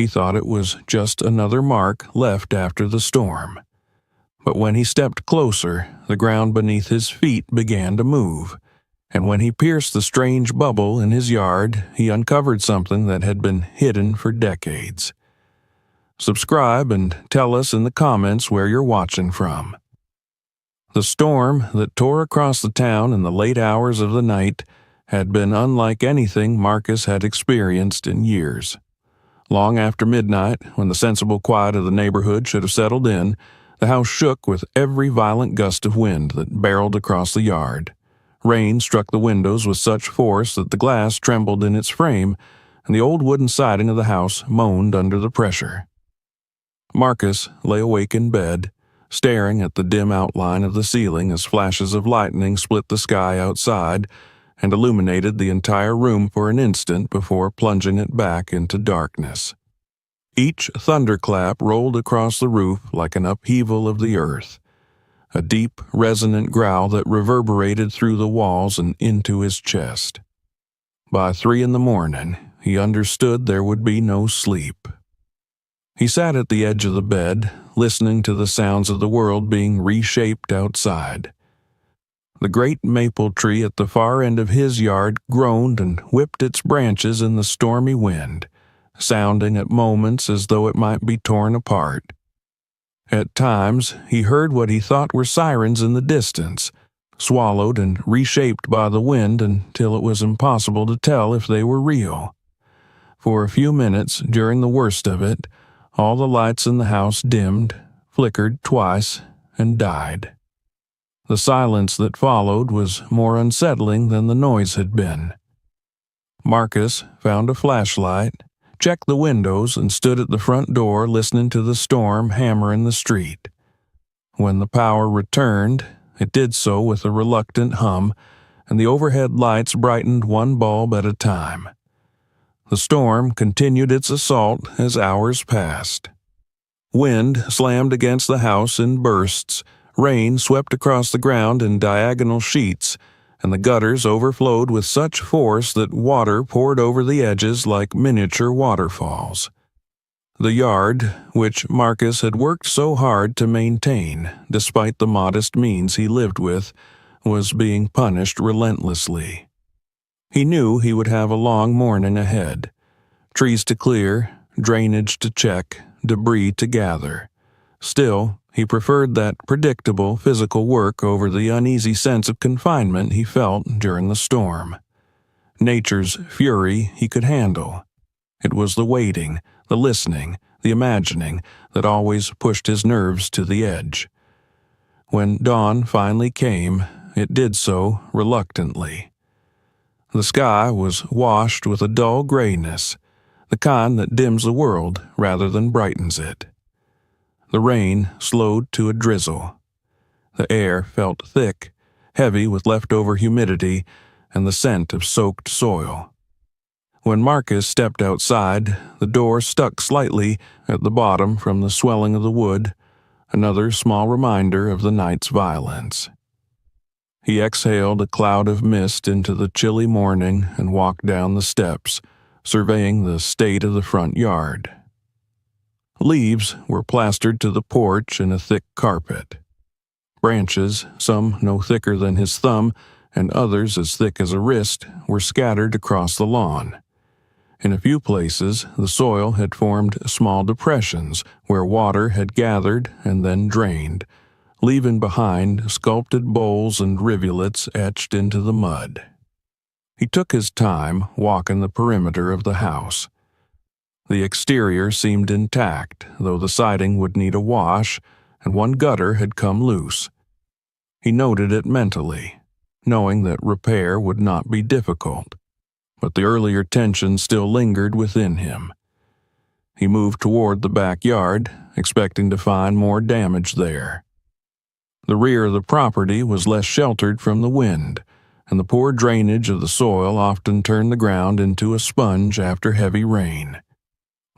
He thought it was just another mark left after the storm. But when he stepped closer, the ground beneath his feet began to move, and when he pierced the strange bubble in his yard, he uncovered something that had been hidden for decades. Subscribe and tell us in the comments where you're watching from. The storm that tore across the town in the late hours of the night had been unlike anything Marcus had experienced in years. Long after midnight, when the sensible quiet of the neighborhood should have settled in, the house shook with every violent gust of wind that barreled across the yard. Rain struck the windows with such force that the glass trembled in its frame, and the old wooden siding of the house moaned under the pressure. Marcus lay awake in bed, staring at the dim outline of the ceiling as flashes of lightning split the sky outside and illuminated the entire room for an instant before plunging it back into darkness. Each thunderclap rolled across the roof like an upheaval of the earth, a deep, resonant growl that reverberated through the walls and into his chest. By 3 a.m, he understood there would be no sleep. He sat at the edge of the bed, listening to the sounds of the world being reshaped outside. The great maple tree at the far end of his yard groaned and whipped its branches in the stormy wind, sounding at moments as though it might be torn apart. At times, he heard what he thought were sirens in the distance, swallowed and reshaped by the wind until it was impossible to tell if they were real. For a few minutes during the worst of it, all the lights in the house dimmed, flickered twice, and died. The silence that followed was more unsettling than the noise had been. Marcus found a flashlight, checked the windows, and stood at the front door listening to the storm hammer in the street. When the power returned, it did so with a reluctant hum, and the overhead lights brightened one bulb at a time. The storm continued its assault as hours passed. Wind slammed against the house in bursts, rain swept across the ground in diagonal sheets, and the gutters overflowed with such force that water poured over the edges like miniature waterfalls. The yard, which Marcus had worked so hard to maintain, despite the modest means he lived with, was being punished relentlessly. He knew he would have a long morning ahead. Trees to clear, drainage to check, debris to gather. Still, he preferred that predictable physical work over the uneasy sense of confinement he felt during the storm. Nature's fury he could handle. It was the waiting, the listening, the imagining that always pushed his nerves to the edge. When dawn finally came, it did so reluctantly. The sky was washed with a dull grayness, the kind that dims the world rather than brightens it. The rain slowed to a drizzle. The air felt thick, heavy with leftover humidity and the scent of soaked soil. When Marcus stepped outside, the door stuck slightly at the bottom from the swelling of the wood, another small reminder of the night's violence. He exhaled a cloud of mist into the chilly morning and walked down the steps, surveying the state of the front yard. Leaves were plastered to the porch in a thick carpet. Branches, some no thicker than his thumb and others as thick as a wrist, were scattered across the lawn. In a few places, the soil had formed small depressions where water had gathered and then drained, leaving behind sculpted bowls and rivulets etched into the mud. He took his time walking the perimeter of the house. The exterior seemed intact, though the siding would need a wash, and one gutter had come loose. He noted it mentally, knowing that repair would not be difficult, but the earlier tension still lingered within him. He moved toward the backyard, expecting to find more damage there. The rear of the property was less sheltered from the wind, and the poor drainage of the soil often turned the ground into a sponge after heavy rain.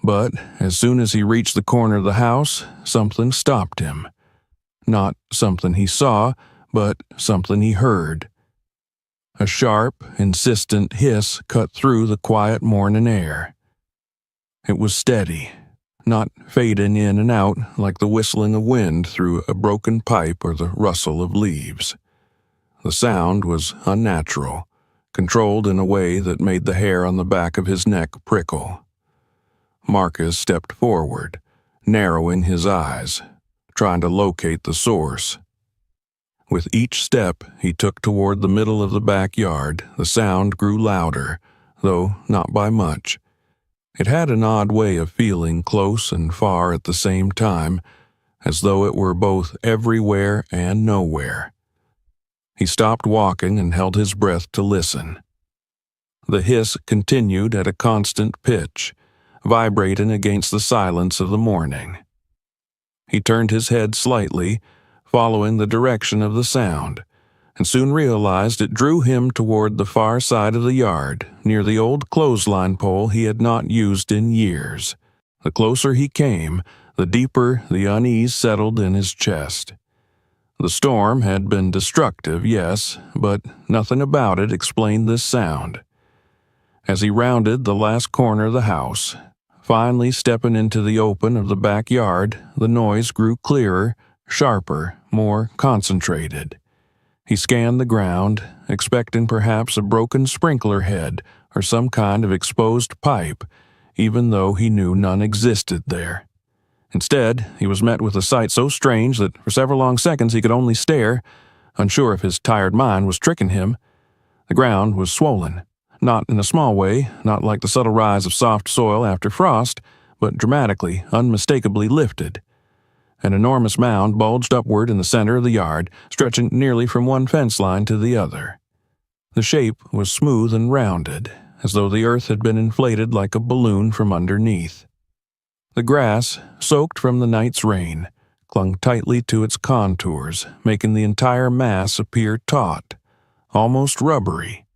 But as soon as he reached the corner of the house, something stopped him. Not something he saw, but something he heard. A sharp, insistent hiss cut through the quiet morning air. It was steady, not fading in and out like the whistling of wind through a broken pipe or the rustle of leaves. The sound was unnatural, controlled in a way that made the hair on the back of his neck prickle. Marcus stepped forward, narrowing his eyes, trying to locate the source. With each step he took toward the middle of the backyard, the sound grew louder, though not by much. It had an odd way of feeling close and far at the same time, as though it were both everywhere and nowhere. He stopped walking and held his breath to listen. The hiss continued at a constant pitch, vibrating against the silence of the morning. He turned his head slightly, following the direction of the sound, and soon realized it drew him toward the far side of the yard, near the old clothesline pole he had not used in years. The closer he came, the deeper the unease settled in his chest. The storm had been destructive, yes, but nothing about it explained this sound. As he rounded the last corner of the house, finally stepping into the open of the backyard, the noise grew clearer, sharper, more concentrated. He scanned the ground, expecting perhaps a broken sprinkler head or some kind of exposed pipe, even though he knew none existed there. Instead, he was met with a sight so strange that for several long seconds he could only stare, unsure if his tired mind was tricking him. The ground was swollen, not in a small way, not like the subtle rise of soft soil after frost, but dramatically, unmistakably lifted. An enormous mound bulged upward in the center of the yard, stretching nearly from one fence line to the other. The shape was smooth and rounded, as though the earth had been inflated like a balloon from underneath. The grass, soaked from the night's rain, clung tightly to its contours, making the entire mass appear taut, almost rubbery.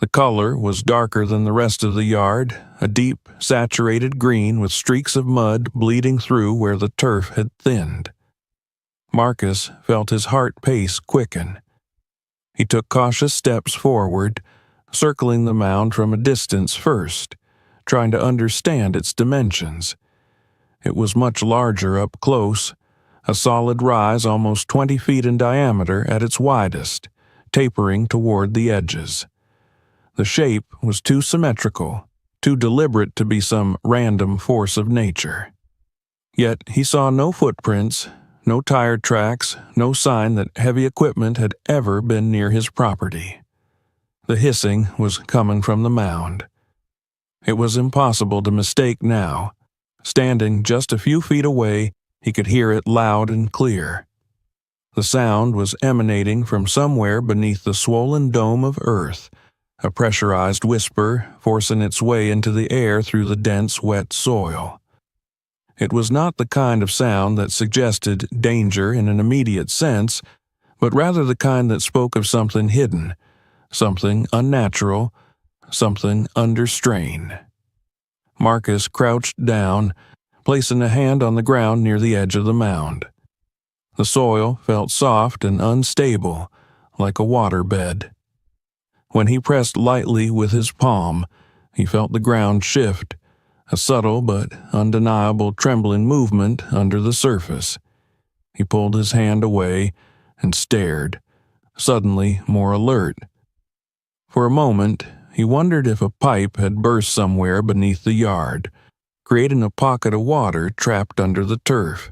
The color was darker than the rest of the yard, a deep, saturated green with streaks of mud bleeding through where the turf had thinned. Marcus felt his heart pace quicken. He took cautious steps forward, circling the mound from a distance first, trying to understand its dimensions. It was much larger up close, a solid rise almost 20 feet in diameter at its widest, tapering toward the edges. The shape was too symmetrical, too deliberate to be some random force of nature. Yet he saw no footprints, no tire tracks, no sign that heavy equipment had ever been near his property. The hissing was coming from the mound. It was impossible to mistake now. Standing just a few feet away, he could hear it loud and clear. The sound was emanating from somewhere beneath the swollen dome of earth, a pressurized whisper forcing its way into the air through the dense, wet soil. It was not the kind of sound that suggested danger in an immediate sense, but rather the kind that spoke of something hidden, something unnatural, something under strain. Marcus crouched down, placing a hand on the ground near the edge of the mound. The soil felt soft and unstable, like a waterbed. When he pressed lightly with his palm, he felt the ground shift, a subtle but undeniable trembling movement under the surface. He pulled his hand away and stared, suddenly more alert. For a moment, he wondered if a pipe had burst somewhere beneath the yard, creating a pocket of water trapped under the turf.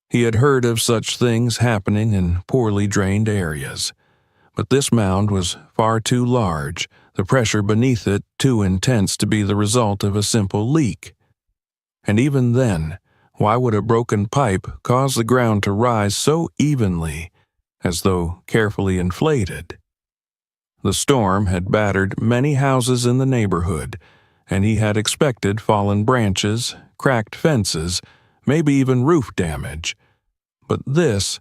He had heard of such things happening in poorly drained areas. But this mound was far too large, the pressure beneath it too intense to be the result of a simple leak. And even then, why would a broken pipe cause the ground to rise so evenly, as though carefully inflated? The storm had battered many houses in the neighborhood, and he had expected fallen branches, cracked fences, maybe even roof damage. But this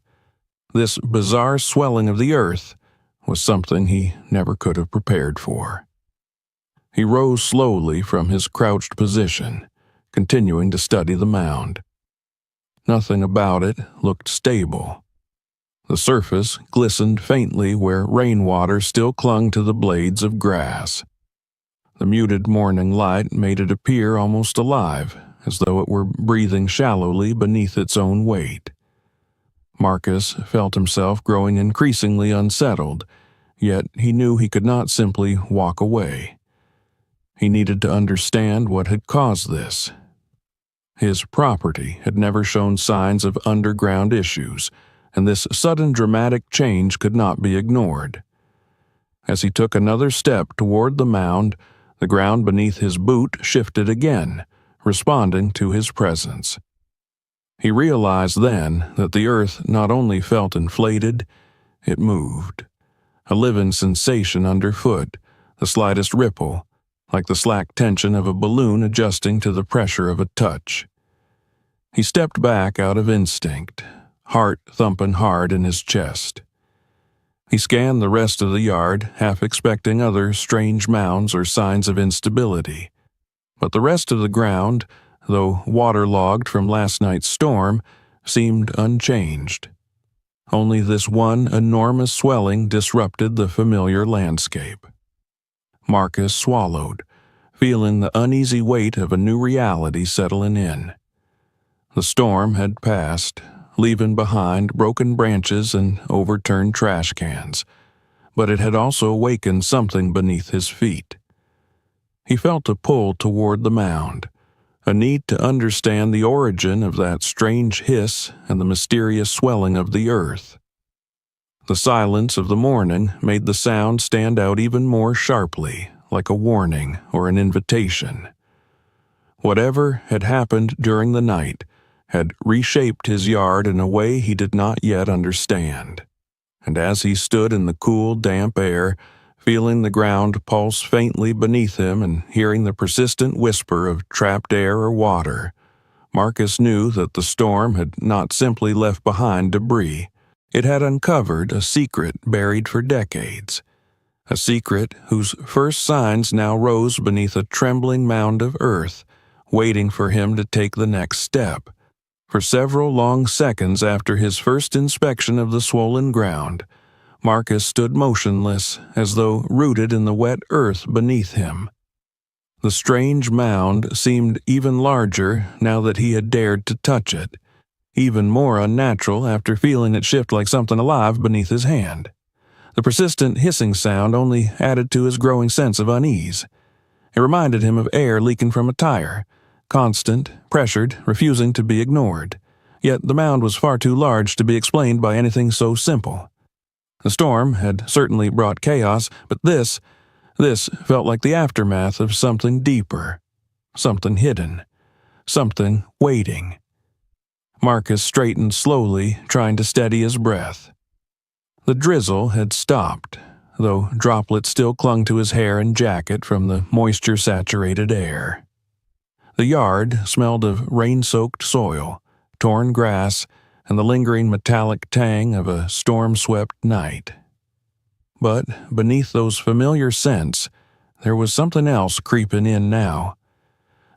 bizarre swelling of the earth, was something he never could have prepared for. He rose slowly from his crouched position, continuing to study the mound. Nothing about it looked stable. The surface glistened faintly where rainwater still clung to the blades of grass. The muted morning light made it appear almost alive, as though it were breathing shallowly beneath its own weight. Marcus felt himself growing increasingly unsettled, yet he knew he could not simply walk away. He needed to understand what had caused this. His property had never shown signs of underground issues, and this sudden dramatic change could not be ignored. As he took another step toward the mound, the ground beneath his boot shifted again, responding to his presence. He realized then that the earth not only felt inflated, it moved. A living sensation underfoot, the slightest ripple, like the slack tension of a balloon adjusting to the pressure of a touch. He stepped back out of instinct, heart thumping hard in his chest. He scanned the rest of the yard, half expecting other strange mounds or signs of instability. But the rest of the ground, though waterlogged from last night's storm, seemed unchanged. Only this one enormous swelling disrupted the familiar landscape. Marcus swallowed, feeling the uneasy weight of a new reality settling in. The storm had passed, leaving behind broken branches and overturned trash cans, but it had also awakened something beneath his feet. He felt a pull toward the mound, a need to understand the origin of that strange hiss and the mysterious swelling of the earth. The silence of the morning made the sound stand out even more sharply, like a warning or an invitation. Whatever had happened during the night had reshaped his yard in a way he did not yet understand. And as he stood in the cool, damp air, feeling the ground pulse faintly beneath him and hearing the persistent whisper of trapped air or water, Marcus knew that the storm had not simply left behind debris. It had uncovered a secret buried for decades, a secret whose first signs now rose beneath a trembling mound of earth, waiting for him to take the next step. For several long seconds after his first inspection of the swollen ground, Marcus stood motionless, as though rooted in the wet earth beneath him. The strange mound seemed even larger now that he had dared to touch it, even more unnatural after feeling it shift like something alive beneath his hand. The persistent hissing sound only added to his growing sense of unease. It reminded him of air leaking from a tire, constant, pressured, refusing to be ignored. Yet the mound was far too large to be explained by anything so simple. The storm had certainly brought chaos, but this felt like the aftermath of something deeper, something hidden, something waiting. Marcus straightened slowly, trying to steady his breath. The drizzle had stopped, though droplets still clung to his hair and jacket from the moisture-saturated air. The yard smelled of rain-soaked soil, torn grass, and the lingering metallic tang of a storm-swept night. But beneath those familiar scents, there was something else creeping in now.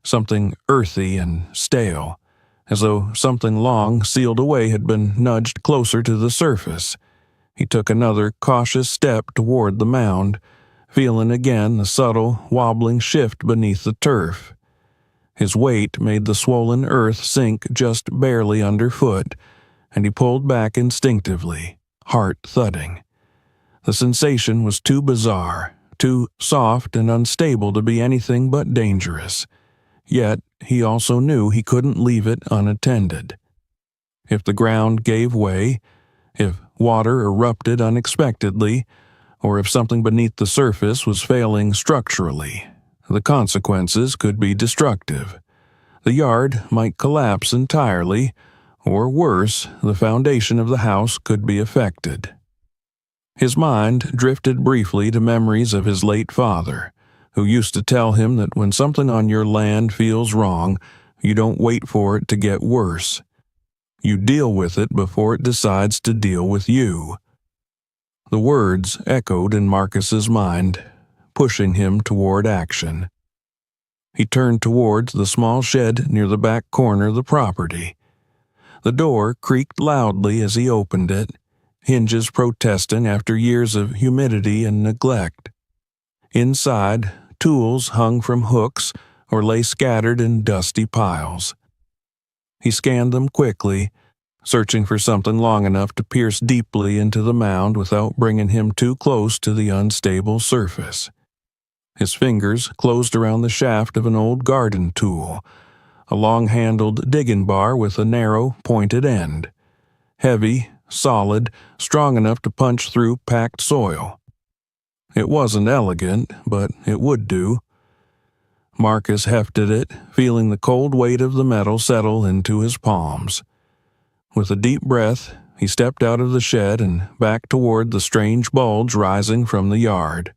Something earthy and stale, as though something long sealed away had been nudged closer to the surface. He took another cautious step toward the mound, feeling again the subtle, wobbling shift beneath the turf. His weight made the swollen earth sink just barely underfoot, and he pulled back instinctively, heart thudding. The sensation was too bizarre, too soft and unstable to be anything but dangerous. Yet he also knew he couldn't leave it unattended. If the ground gave way, if water erupted unexpectedly, or if something beneath the surface was failing structurally, the consequences could be destructive. The yard might collapse entirely, or worse, the foundation of the house could be affected. His mind drifted briefly to memories of his late father, who used to tell him that when something on your land feels wrong, you don't wait for it to get worse. You deal with it before it decides to deal with you. The words echoed in Marcus's mind, pushing him toward action. He turned towards the small shed near the back corner of the property. The door creaked loudly as he opened it, hinges protesting after years of humidity and neglect. Inside, tools hung from hooks or lay scattered in dusty piles. He scanned them quickly, searching for something long enough to pierce deeply into the mound without bringing him too close to the unstable surface. His fingers closed around the shaft of an old garden tool, a long-handled digging bar with a narrow, pointed end. Heavy, solid, strong enough to punch through packed soil. It wasn't elegant, but it would do. Marcus hefted it, feeling the cold weight of the metal settle into his palms. With a deep breath, he stepped out of the shed and back toward the strange bulge rising from the yard.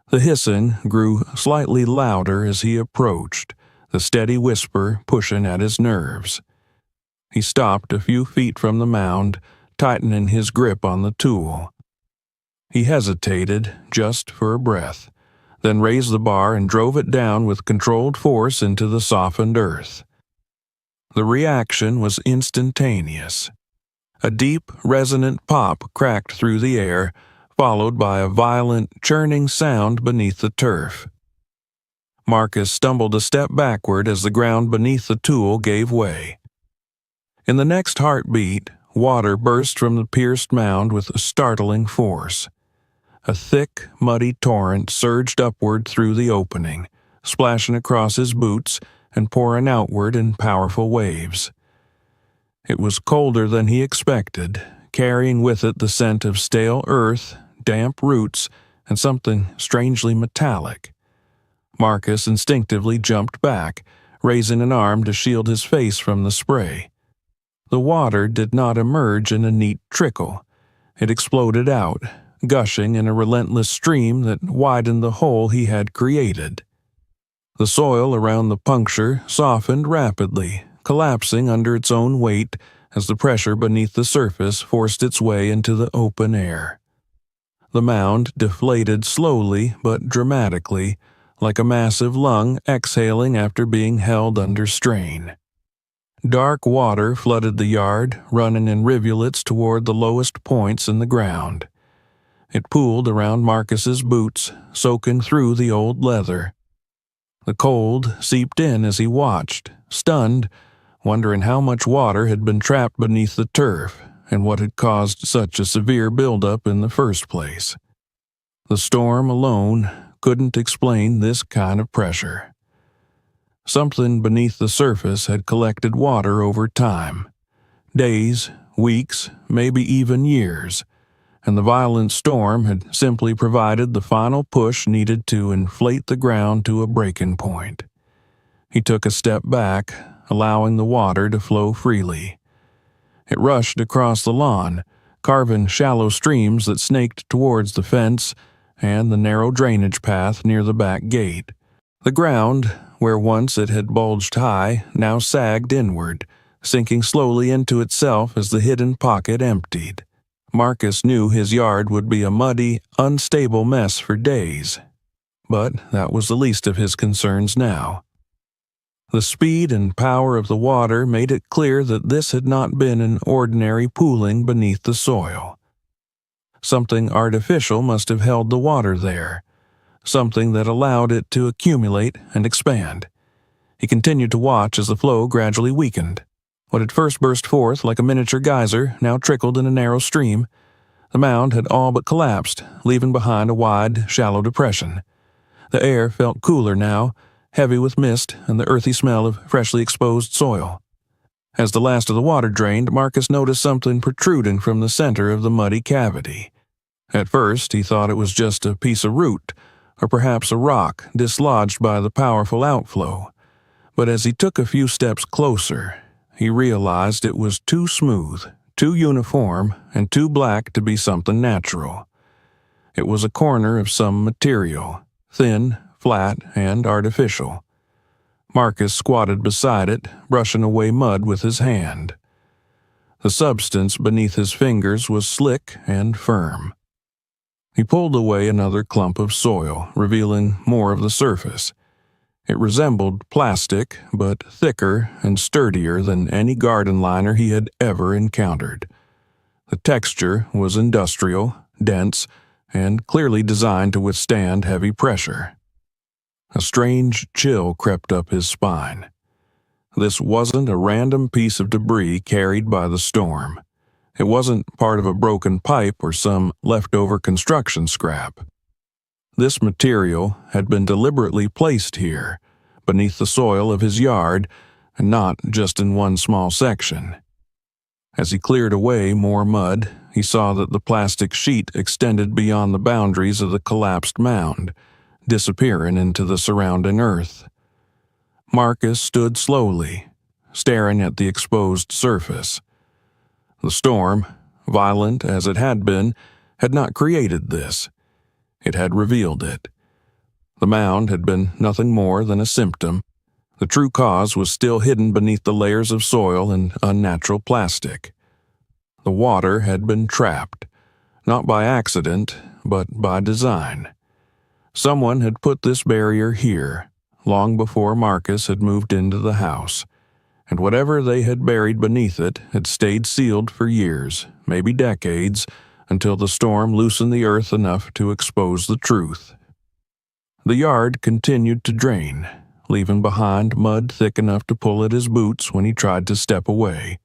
The hissing grew slightly louder as he approached, the steady whisper pushing at his nerves. He stopped a few feet from the mound, tightening his grip on the tool. He hesitated, just for a breath, then raised the bar and drove it down with controlled force into the softened earth. The reaction was instantaneous. A deep, resonant pop cracked through the air, followed by a violent, churning sound beneath the turf. Marcus stumbled a step backward as the ground beneath the tool gave way. In the next heartbeat, water burst from the pierced mound with a startling force. A thick, muddy torrent surged upward through the opening, splashing across his boots and pouring outward in powerful waves. It was colder than he expected, carrying with it the scent of stale earth, damp roots, and something strangely metallic. Marcus instinctively jumped back, raising an arm to shield his face from the spray. The water did not emerge in a neat trickle. It exploded out, gushing in a relentless stream that widened the hole he had created. The soil around the puncture softened rapidly, collapsing under its own weight as the pressure beneath the surface forced its way into the open air. The mound deflated slowly but dramatically, like a massive lung exhaling after being held under strain. Dark water flooded the yard, running in rivulets toward the lowest points in the ground. It pooled around Marcus's boots, soaking through the old leather. The cold seeped in as he watched, stunned, wondering how much water had been trapped beneath the turf and what had caused such a severe buildup in the first place. The storm alone couldn't explain this kind of pressure. Something beneath the surface had collected water over time. Days, weeks, maybe even years, and the violent storm had simply provided the final push needed to inflate the ground to a breaking point. He took a step back, allowing the water to flow freely. It rushed across the lawn, carving shallow streams that snaked towards the fence and the narrow drainage path near the back gate. The ground, where once it had bulged high, now sagged inward, sinking slowly into itself as the hidden pocket emptied. Marcus knew his yard would be a muddy, unstable mess for days, but that was the least of his concerns now. The speed and power of the water made it clear that this had not been an ordinary pooling beneath the soil. Something artificial must have held the water there, something that allowed it to accumulate and expand. He continued to watch as the flow gradually weakened. What had first burst forth like a miniature geyser now trickled in a narrow stream. The mound had all but collapsed, leaving behind a wide, shallow depression. The air felt cooler now, heavy with mist and the earthy smell of freshly exposed soil. As the last of the water drained, Marcus noticed something protruding from the center of the muddy cavity. At first, he thought it was just a piece of root, or perhaps a rock dislodged by the powerful outflow. But as he took a few steps closer, he realized it was too smooth, too uniform, and too black to be something natural. It was a corner of some material, thin, flat, and artificial. Marcus squatted beside it, brushing away mud with his hand. The substance beneath his fingers was slick and firm. He pulled away another clump of soil, revealing more of the surface. It resembled plastic, but thicker and sturdier than any garden liner he had ever encountered. The texture was industrial, dense, and clearly designed to withstand heavy pressure. A strange chill crept up his spine. This wasn't a random piece of debris carried by the storm. It wasn't part of a broken pipe or some leftover construction scrap. This material had been deliberately placed here, beneath the soil of his yard, and not just in one small section. As he cleared away more mud, he saw that the plastic sheet extended beyond the boundaries of the collapsed mound, disappearing into the surrounding earth. Marcus stood slowly, staring at the exposed surface. The storm, violent as it had been, had not created this. It had revealed it. The mound had been nothing more than a symptom. The true cause was still hidden beneath the layers of soil and unnatural plastic. The water had been trapped, not by accident, but by design. Someone had put this barrier here, long before Marcus had moved into the house, and whatever they had buried beneath it had stayed sealed for years, maybe decades, until the storm loosened the earth enough to expose the truth. The yard continued to drain, leaving behind mud thick enough to pull at his boots when he tried to step away.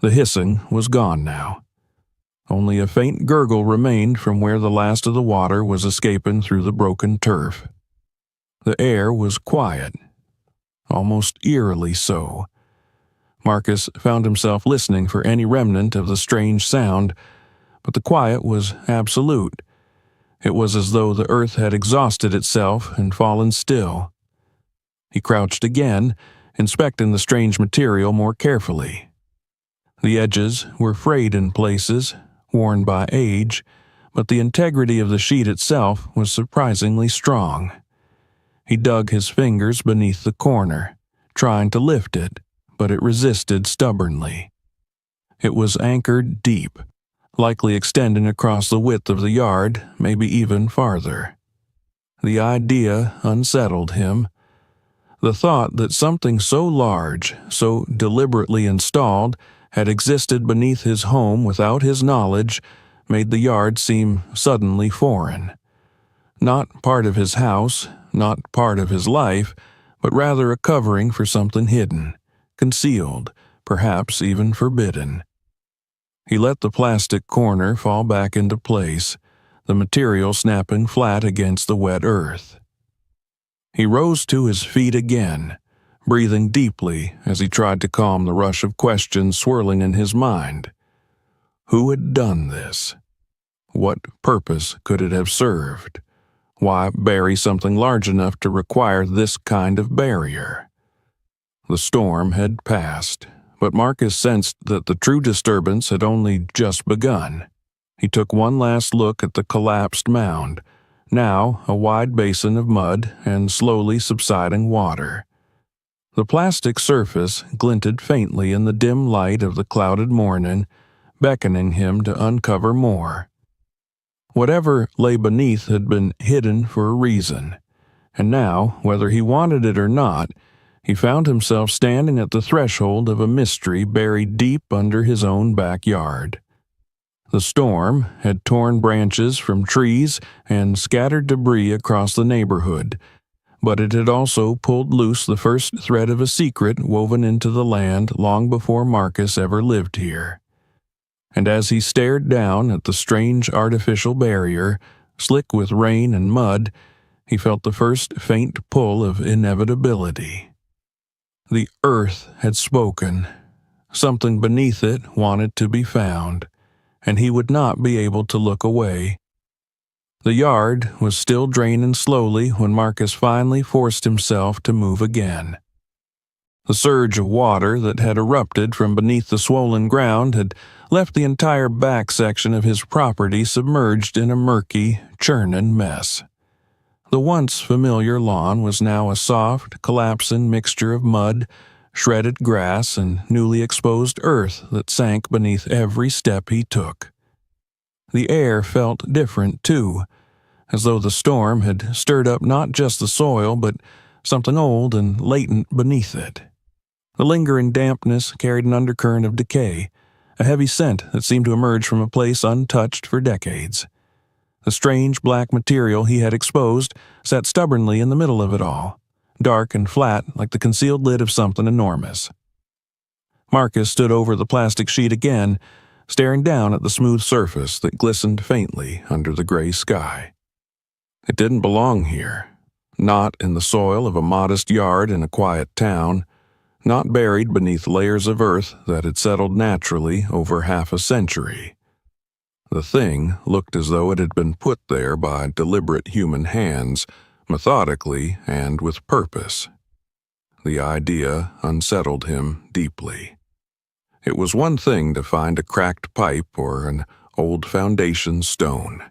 The hissing was gone now. Only a faint gurgle remained from where the last of the water was escaping through the broken turf. The air was quiet, almost eerily so. Marcus found himself listening for any remnant of the strange sound, but the quiet was absolute. It was as though the earth had exhausted itself and fallen still. He crouched again, inspecting the strange material more carefully. The edges were frayed in places, worn by age, but the integrity of the sheet itself was surprisingly strong. He dug his fingers beneath the corner, trying to lift it, but it resisted stubbornly. It was anchored deep, likely extending across the width of the yard, maybe even farther. The idea unsettled him. The thought that something so large, so deliberately installed, had existed beneath his home without his knowledge made the yard seem suddenly foreign. Not part of his house, not part of his life, but rather a covering for something hidden, concealed, perhaps even forbidden. He let the plastic corner fall back into place, the material snapping flat against the wet earth. He rose to his feet again, breathing deeply as he tried to calm the rush of questions swirling in his mind. Who had done this? What purpose could it have served? Why bury something large enough to require this kind of barrier? The storm had passed, but Marcus sensed that the true disturbance had only just begun. He took one last look at the collapsed mound, now a wide basin of mud and slowly subsiding water. The plastic surface glinted faintly in the dim light of the clouded morning, beckoning him to uncover more. Whatever lay beneath had been hidden for a reason, and now, whether he wanted it or not, he found himself standing at the threshold of a mystery buried deep under his own backyard. The storm had torn branches from trees and scattered debris across the neighborhood, but it had also pulled loose the first thread of a secret woven into the land long before Marcus ever lived here. And as he stared down at the strange artificial barrier, slick with rain and mud, he felt the first faint pull of inevitability. The earth had spoken. Something beneath it wanted to be found, and he would not be able to look away. The yard was still draining slowly when Marcus finally forced himself to move again. The surge of water that had erupted from beneath the swollen ground had left the entire back section of his property submerged in a murky, churning mess. The once familiar lawn was now a soft, collapsing mixture of mud, shredded grass, and newly exposed earth that sank beneath every step he took. The air felt different, too, as though the storm had stirred up not just the soil, but something old and latent beneath it. The lingering dampness carried an undercurrent of decay, a heavy scent that seemed to emerge from a place untouched for decades. The strange black material he had exposed sat stubbornly in the middle of it all, dark and flat like the concealed lid of something enormous. Marcus stood over the plastic sheet again, staring down at the smooth surface that glistened faintly under the gray sky. It didn't belong here, not in the soil of a modest yard in a quiet town, not buried beneath layers of earth that had settled naturally over half a century. The thing looked as though it had been put there by deliberate human hands, methodically and with purpose. The idea unsettled him deeply. It was one thing to find a cracked pipe or an old foundation stone.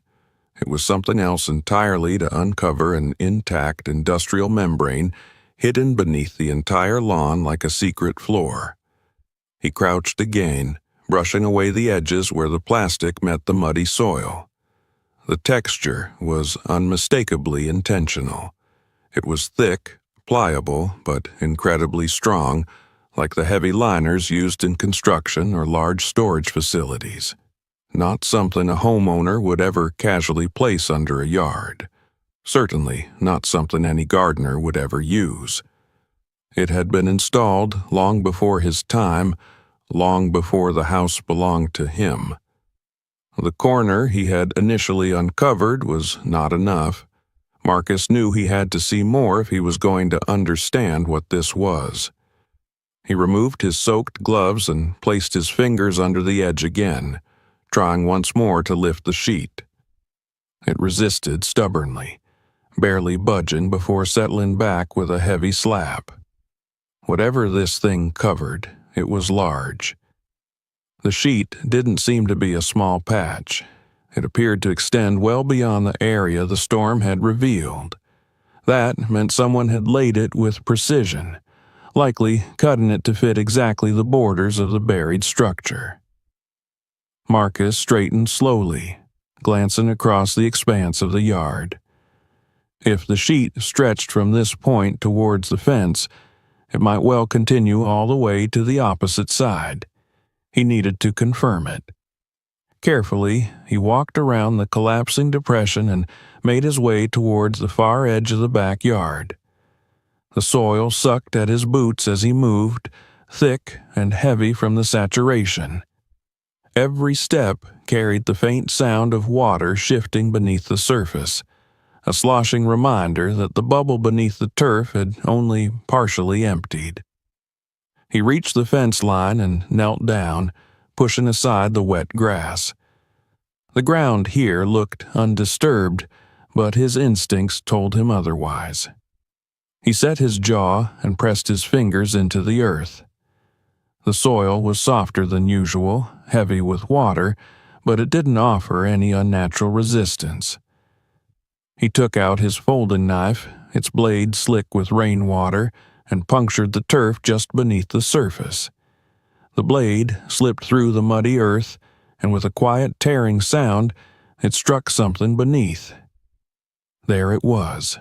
It was something else entirely to uncover an intact industrial membrane hidden beneath the entire lawn like a secret floor. He crouched again, brushing away the edges where the plastic met the muddy soil. The texture was unmistakably intentional. It was thick, pliable, but incredibly strong, like the heavy liners used in construction or large storage facilities. Not something a homeowner would ever casually place under a yard. Certainly not something any gardener would ever use. It had been installed long before his time, long before the house belonged to him. The corner he had initially uncovered was not enough. Marcus knew he had to see more if he was going to understand what this was. He removed his soaked gloves and placed his fingers under the edge again, trying once more to lift the sheet. It resisted stubbornly, barely budging before settling back with a heavy slap. Whatever this thing covered, it was large. The sheet didn't seem to be a small patch. It appeared to extend well beyond the area the storm had revealed. That meant someone had laid it with precision, likely cutting it to fit exactly the borders of the buried structure. Marcus straightened slowly, glancing across the expanse of the yard. If the sheet stretched from this point towards the fence, it might well continue all the way to the opposite side. He needed to confirm it. Carefully, he walked around the collapsing depression and made his way towards the far edge of the backyard. The soil sucked at his boots as he moved, thick and heavy from the saturation. Every step carried the faint sound of water shifting beneath the surface, a sloshing reminder that the bubble beneath the turf had only partially emptied. He reached the fence line and knelt down, pushing aside the wet grass. The ground here looked undisturbed, but his instincts told him otherwise. He set his jaw and pressed his fingers into the earth. The soil was softer than usual, heavy with water, but it didn't offer any unnatural resistance. He took out his folding knife, its blade slick with rainwater, and punctured the turf just beneath the surface. The blade slipped through the muddy earth, and with a quiet tearing sound, it struck something beneath. There it was.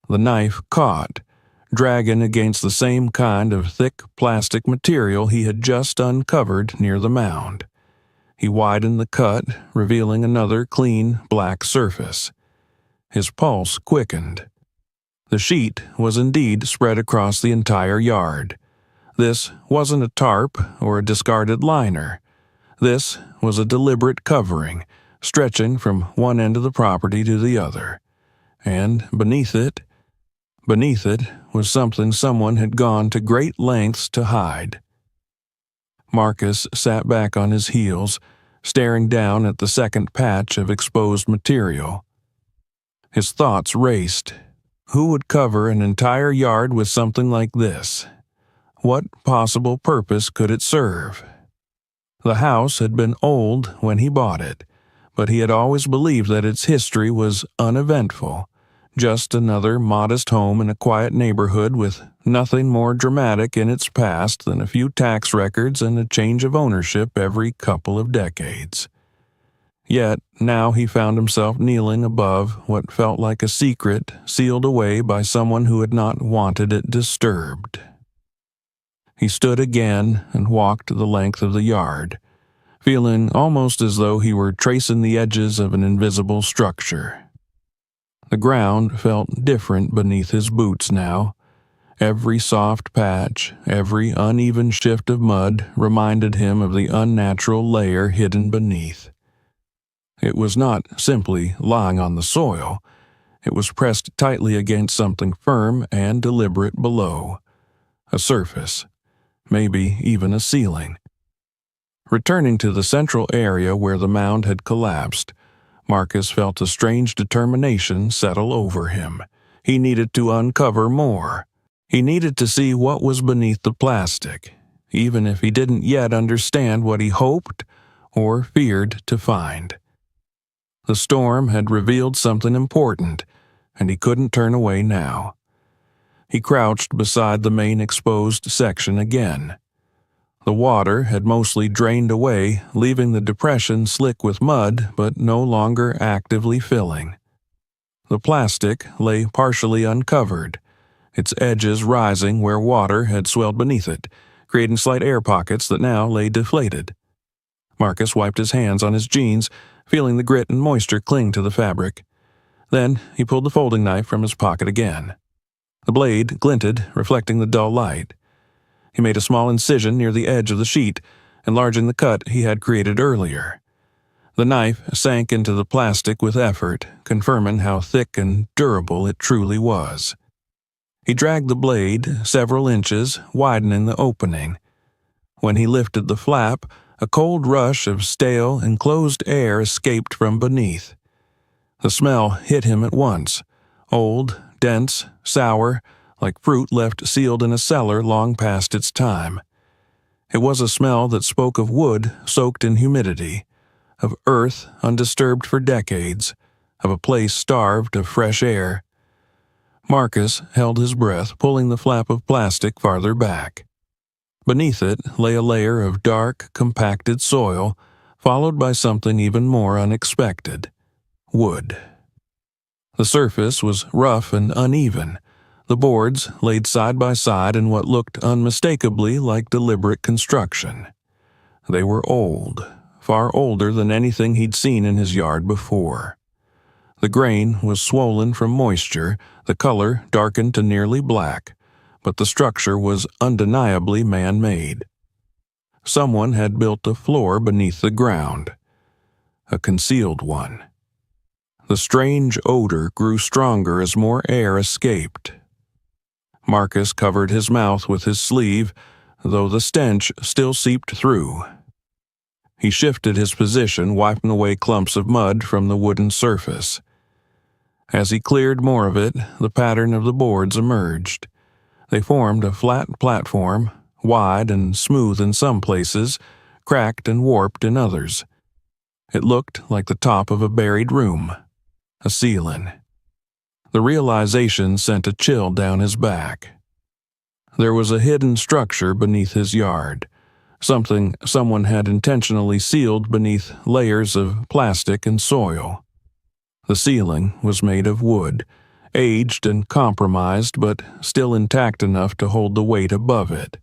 The knife caught, dragging against the same kind of thick plastic material he had just uncovered near the mound. He widened the cut, revealing another clean, black surface. His pulse quickened. The sheet was indeed spread across the entire yard. This wasn't a tarp or a discarded liner. This was a deliberate covering, stretching from one end of the property to the other. And beneath it was something someone had gone to great lengths to hide. Marcus sat back on his heels, staring down at the second patch of exposed material. His thoughts raced. Who would cover an entire yard with something like this? What possible purpose could it serve? The house had been old when he bought it, but he had always believed that its history was uneventful, just another modest home in a quiet neighborhood with nothing more dramatic in its past than a few tax records and a change of ownership every couple of decades. Yet now he found himself kneeling above what felt like a secret sealed away by someone who had not wanted it disturbed. He stood again and walked the length of the yard, feeling almost as though he were tracing the edges of an invisible structure. The ground felt different beneath his boots now. Every soft patch, every uneven shift of mud reminded him of the unnatural layer hidden beneath. It was not simply lying on the soil. It was pressed tightly against something firm and deliberate below. A surface, maybe even a ceiling. Returning to the central area where the mound had collapsed, Marcus felt a strange determination settle over him. He needed to uncover more. He needed to see what was beneath the plastic, even if he didn't yet understand what he hoped or feared to find. The storm had revealed something important, and he couldn't turn away now. He crouched beside the main exposed section again. The water had mostly drained away, leaving the depression slick with mud but no longer actively filling. The plastic lay partially uncovered, its edges rising where water had swelled beneath it, creating slight air pockets that now lay deflated. Marcus wiped his hands on his jeans, feeling the grit and moisture cling to the fabric. Then he pulled the folding knife from his pocket again. The blade glinted, reflecting the dull light. He made a small incision near the edge of the sheet, enlarging the cut he had created earlier. The knife sank into the plastic with effort, confirming how thick and durable it truly was. He dragged the blade several inches, widening the opening. When he lifted the flap, a cold rush of stale, enclosed air escaped from beneath. The smell hit him at once, old, dense, sour, like fruit left sealed in a cellar long past its time. It was a smell that spoke of wood soaked in humidity, of earth undisturbed for decades, of a place starved of fresh air. Marcus held his breath, pulling the flap of plastic farther back. Beneath it lay a layer of dark, compacted soil, followed by something even more unexpected: wood. The surface was rough and uneven, the boards laid side by side in what looked unmistakably like deliberate construction. They were old, far older than anything he'd seen in his yard before. The grain was swollen from moisture, the color darkened to nearly black, but the structure was undeniably man-made. Someone had built a floor beneath the ground, a concealed one. The strange odor grew stronger as more air escaped. Marcus covered his mouth with his sleeve, though the stench still seeped through. He shifted his position, wiping away clumps of mud from the wooden surface. As he cleared more of it, the pattern of the boards emerged. They formed a flat platform, wide and smooth in some places, cracked and warped in others. It looked like the top of a buried room, a ceiling. The realization sent a chill down his back. There was a hidden structure beneath his yard, something someone had intentionally sealed beneath layers of plastic and soil. The ceiling was made of wood, aged and compromised, but still intact enough to hold the weight above it.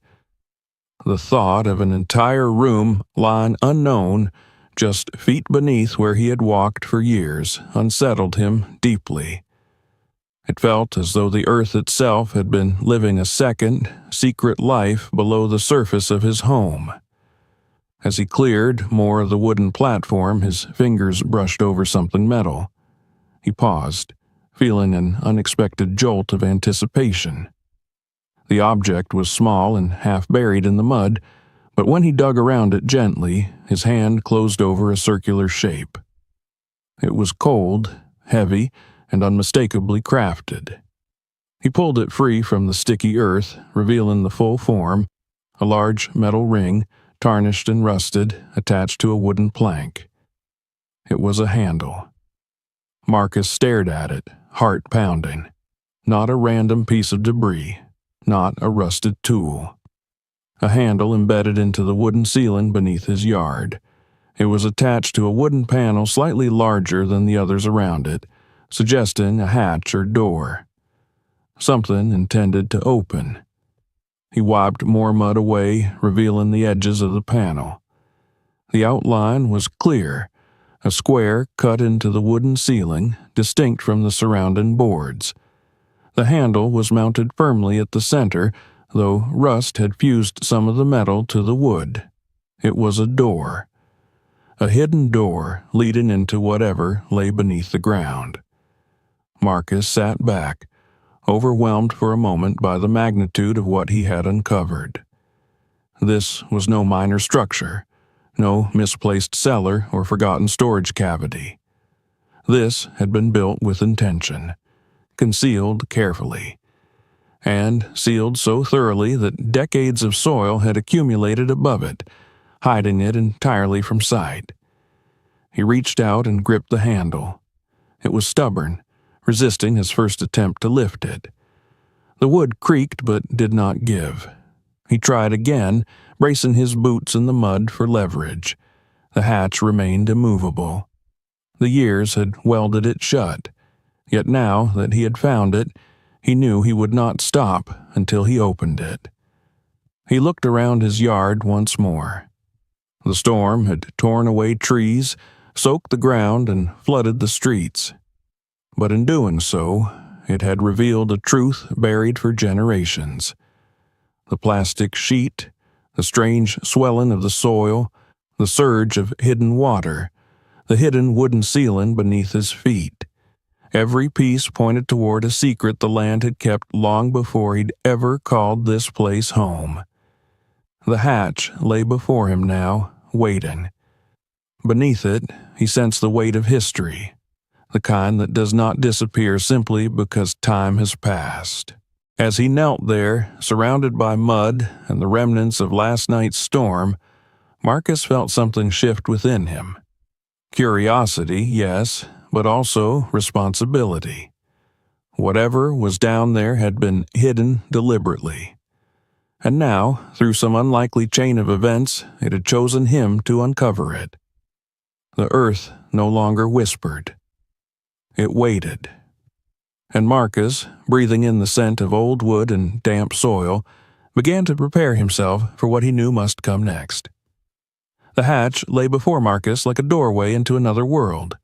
The thought of an entire room lying unknown, just feet beneath where he had walked for years, unsettled him deeply. It felt as though the earth itself had been living a second, secret life below the surface of his home. As he cleared more of the wooden platform, his fingers brushed over something metal. He paused, feeling an unexpected jolt of anticipation. The object was small and half buried in the mud, but when he dug around it gently, his hand closed over a circular shape. It was cold, heavy, and unmistakably crafted. He pulled it free from the sticky earth, revealing the full form, a large metal ring, tarnished and rusted, attached to a wooden plank. It was a handle. Marcus stared at it, heart pounding. Not a random piece of debris, not a rusted tool. A handle embedded into the wooden ceiling beneath his yard. It was attached to a wooden panel slightly larger than the others around it, suggesting a hatch or door. Something intended to open. He wiped more mud away, revealing the edges of the panel. The outline was clear, a square cut into the wooden ceiling, distinct from the surrounding boards. The handle was mounted firmly at the center, though rust had fused some of the metal to the wood. It was a door. A hidden door leading into whatever lay beneath the ground. Marcus sat back, overwhelmed for a moment by the magnitude of what he had uncovered. This was no minor structure, no misplaced cellar or forgotten storage cavity. This had been built with intention, concealed carefully, and sealed so thoroughly that decades of soil had accumulated above it, hiding it entirely from sight. He reached out and gripped the handle. It was stubborn, resisting his first attempt to lift it. The wood creaked but did not give. He tried again, bracing his boots in the mud for leverage. The hatch remained immovable. The years had welded it shut, yet now that he had found it, he knew he would not stop until he opened it. He looked around his yard once more. The storm had torn away trees, soaked the ground, and flooded the streets. But in doing so, it had revealed a truth buried for generations. The plastic sheet, the strange swelling of the soil, the surge of hidden water, the hidden wooden ceiling beneath his feet. Every piece pointed toward a secret the land had kept long before he'd ever called this place home. The hatch lay before him now, waiting. Beneath it, he sensed the weight of history, the kind that does not disappear simply because time has passed. As he knelt there, surrounded by mud and the remnants of last night's storm, Marcus felt something shift within him. Curiosity, yes, but also responsibility. Whatever was down there had been hidden deliberately. And now, through some unlikely chain of events, it had chosen him to uncover it. The earth no longer whispered. It waited. And Marcus, breathing in the scent of old wood and damp soil, began to prepare himself for what he knew must come next. The hatch lay before Marcus like a doorway into another world,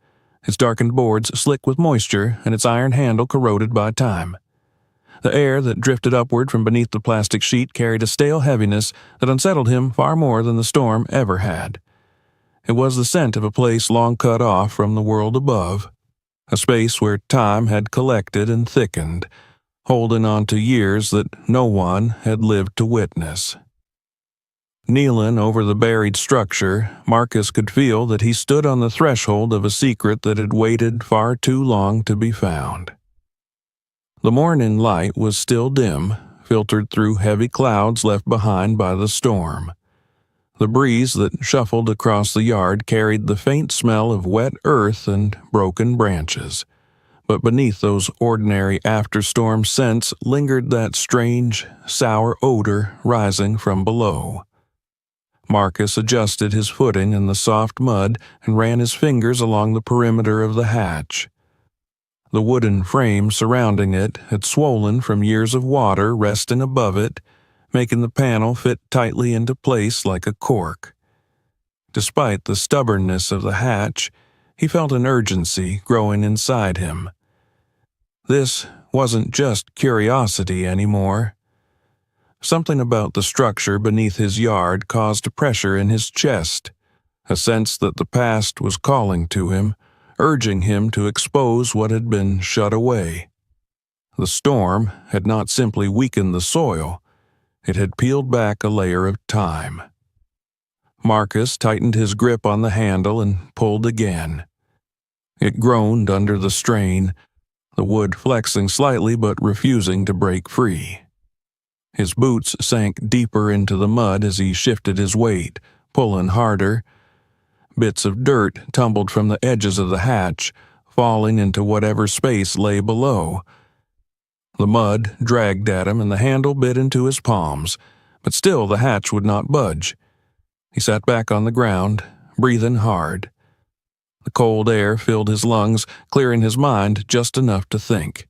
its darkened boards slick with moisture and its iron handle corroded by time. The air that drifted upward from beneath the plastic sheet carried a stale heaviness that unsettled him far more than the storm ever had. It was the scent of a place long cut off from the world above, a space where time had collected and thickened, holding on to years that no one had lived to witness. Kneeling over the buried structure, Marcus could feel that he stood on the threshold of a secret that had waited far too long to be found. The morning light was still dim, filtered through heavy clouds left behind by the storm. The breeze that shuffled across the yard carried the faint smell of wet earth and broken branches, but beneath those ordinary after-storm scents lingered that strange, sour odor rising from below. Marcus adjusted his footing in the soft mud and ran his fingers along the perimeter of the hatch. The wooden frame surrounding it had swollen from years of water resting above it, making the panel fit tightly into place like a cork. Despite the stubbornness of the hatch, he felt an urgency growing inside him. This wasn't just curiosity anymore. Something about the structure beneath his yard caused a pressure in his chest, a sense that the past was calling to him, urging him to expose what had been shut away. The storm had not simply weakened the soil, it had peeled back a layer of time. Marcus tightened his grip on the handle and pulled again. It groaned under the strain, the wood flexing slightly but refusing to break free. His boots sank deeper into the mud as he shifted his weight, pulling harder. Bits of dirt tumbled from the edges of the hatch, falling into whatever space lay below. The mud dragged at him and the handle bit into his palms, but still the hatch would not budge. He sat back on the ground, breathing hard. The cold air filled his lungs, clearing his mind just enough to think.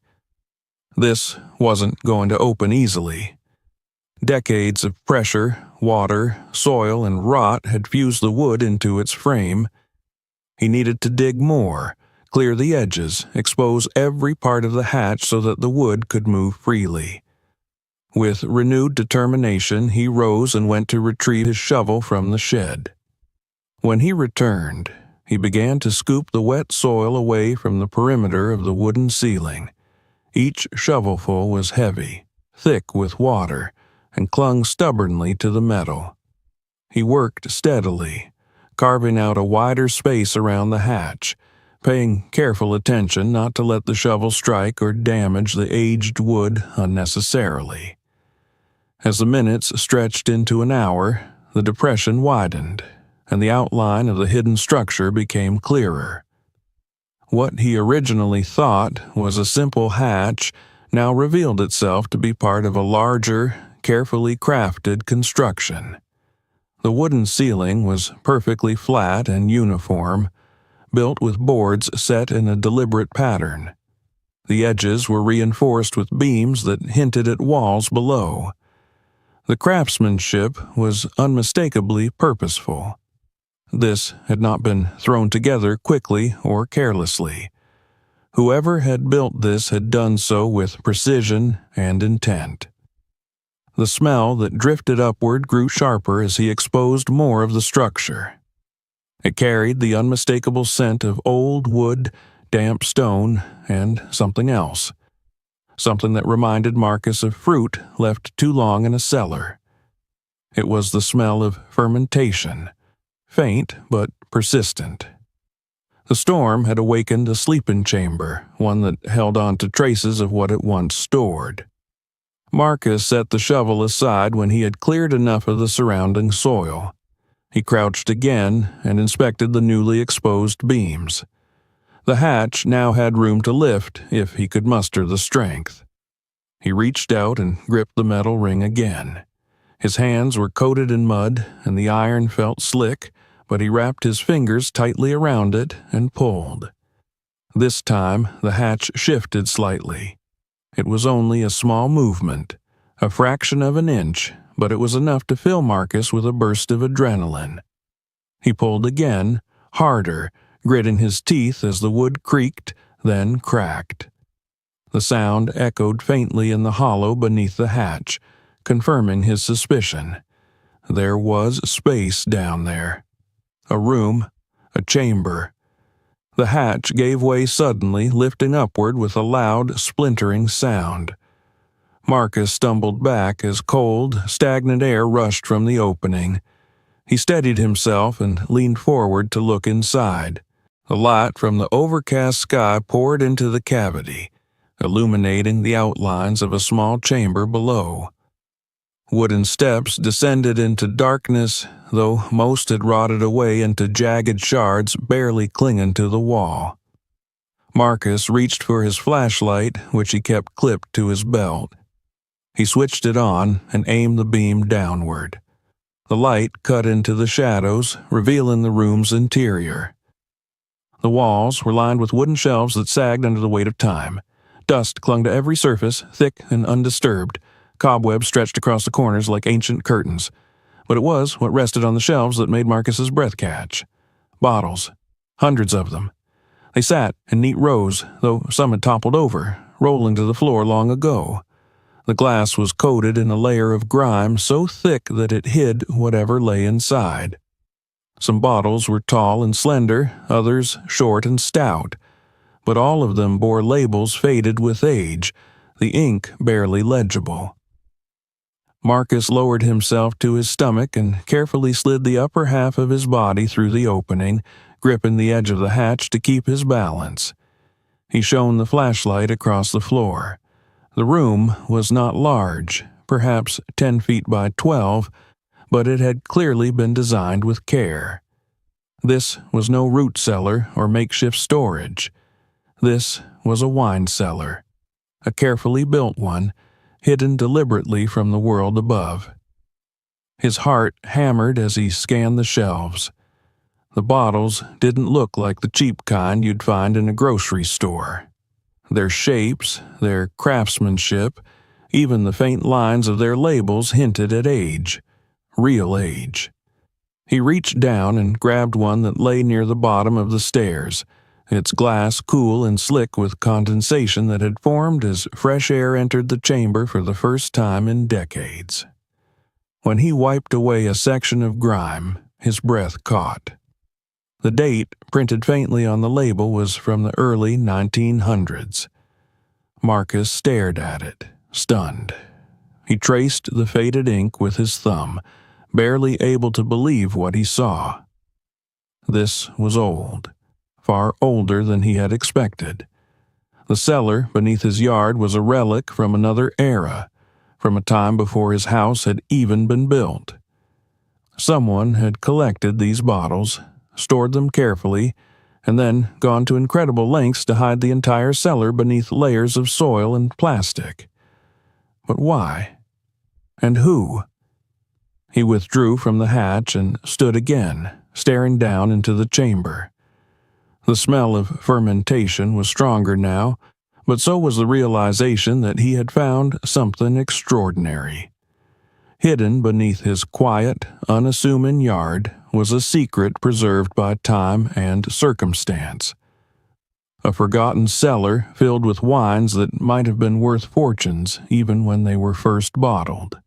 This wasn't going to open easily. Decades of pressure, water, soil, and rot had fused the wood into its frame. He needed to dig more, clear the edges, expose every part of the hatch so that the wood could move freely. With renewed determination, he rose and went to retrieve his shovel from the shed. When he returned, he began to scoop the wet soil away from the perimeter of the wooden ceiling. Each shovelful was heavy, thick with water, and clung stubbornly to the metal. He worked steadily, carving out a wider space around the hatch, paying careful attention not to let the shovel strike or damage the aged wood unnecessarily. As the minutes stretched into an hour, the depression widened, and the outline of the hidden structure became clearer. What he originally thought was a simple hatch now revealed itself to be part of a larger, carefully crafted construction. The wooden ceiling was perfectly flat and uniform, built with boards set in a deliberate pattern. The edges were reinforced with beams that hinted at walls below. The craftsmanship was unmistakably purposeful. This had not been thrown together quickly or carelessly. Whoever had built this had done so with precision and intent. The smell that drifted upward grew sharper as he exposed more of the structure. It carried the unmistakable scent of old wood, damp stone, and something else. Something that reminded Marcus of fruit left too long in a cellar. It was the smell of fermentation, faint but persistent. The storm had awakened a sleeping chamber, one that held on to traces of what it once stored. Marcus set the shovel aside when he had cleared enough of the surrounding soil. He crouched again and inspected the newly exposed beams. The hatch now had room to lift if he could muster the strength. He reached out and gripped the metal ring again. His hands were coated in mud, and the iron felt slick, but he wrapped his fingers tightly around it and pulled. This time, the hatch shifted slightly. It was only a small movement, a fraction of an inch, but it was enough to fill Marcus with a burst of adrenaline. He pulled again, harder, gritting his teeth as the wood creaked, then cracked. The sound echoed faintly in the hollow beneath the hatch, confirming his suspicion. There was space down there. A room, a chamber. The hatch gave way suddenly, lifting upward with a loud, splintering sound. Marcus stumbled back as cold, stagnant air rushed from the opening. He steadied himself and leaned forward to look inside. The light from the overcast sky poured into the cavity, illuminating the outlines of a small chamber below. Wooden steps descended into darkness, though most had rotted away into jagged shards barely clinging to the wall. Marcus reached for his flashlight, which he kept clipped to his belt. He switched it on and aimed the beam downward. The light cut into the shadows, revealing the room's interior. The walls were lined with wooden shelves that sagged under the weight of time. Dust clung to every surface, thick and undisturbed. Cobwebs stretched across the corners like ancient curtains. But it was what rested on the shelves that made Marcus's breath catch. Bottles. Hundreds of them. They sat in neat rows, though some had toppled over, rolling to the floor long ago. The glass was coated in a layer of grime so thick that it hid whatever lay inside. Some bottles were tall and slender, others short and stout, but all of them bore labels faded with age, the ink barely legible. Marcus lowered himself to his stomach and carefully slid the upper half of his body through the opening, gripping the edge of the hatch to keep his balance. He shone the flashlight across the floor. The room was not large, perhaps 10 feet by 12, but it had clearly been designed with care. This was no root cellar or makeshift storage. This was a wine cellar, a carefully built one, hidden deliberately from the world above. His heart hammered as he scanned the shelves. The bottles didn't look like the cheap kind you'd find in a grocery store. Their shapes, their craftsmanship, even the faint lines of their labels hinted at age. real age. He reached down and grabbed one that lay near the bottom of the stairs, its glass cool and slick with condensation that had formed as fresh air entered the chamber for the first time in decades. When he wiped away a section of grime, his breath caught. The date, printed faintly on the label, was from the early 1900s. Marcus stared at it, stunned. He traced the faded ink with his thumb, barely able to believe what he saw. This was old, far older than he had expected. The cellar beneath his yard was a relic from another era, from a time before his house had even been built. Someone had collected these bottles, stored them carefully, and then gone to incredible lengths to hide the entire cellar beneath layers of soil and plastic. But why? And who? He withdrew from the hatch and stood again, staring down into the chamber. The smell of fermentation was stronger now, but so was the realization that he had found something extraordinary. Hidden beneath his quiet, unassuming yard was a secret preserved by time and circumstance. A forgotten cellar filled with wines that might have been worth fortunes even when they were first bottled.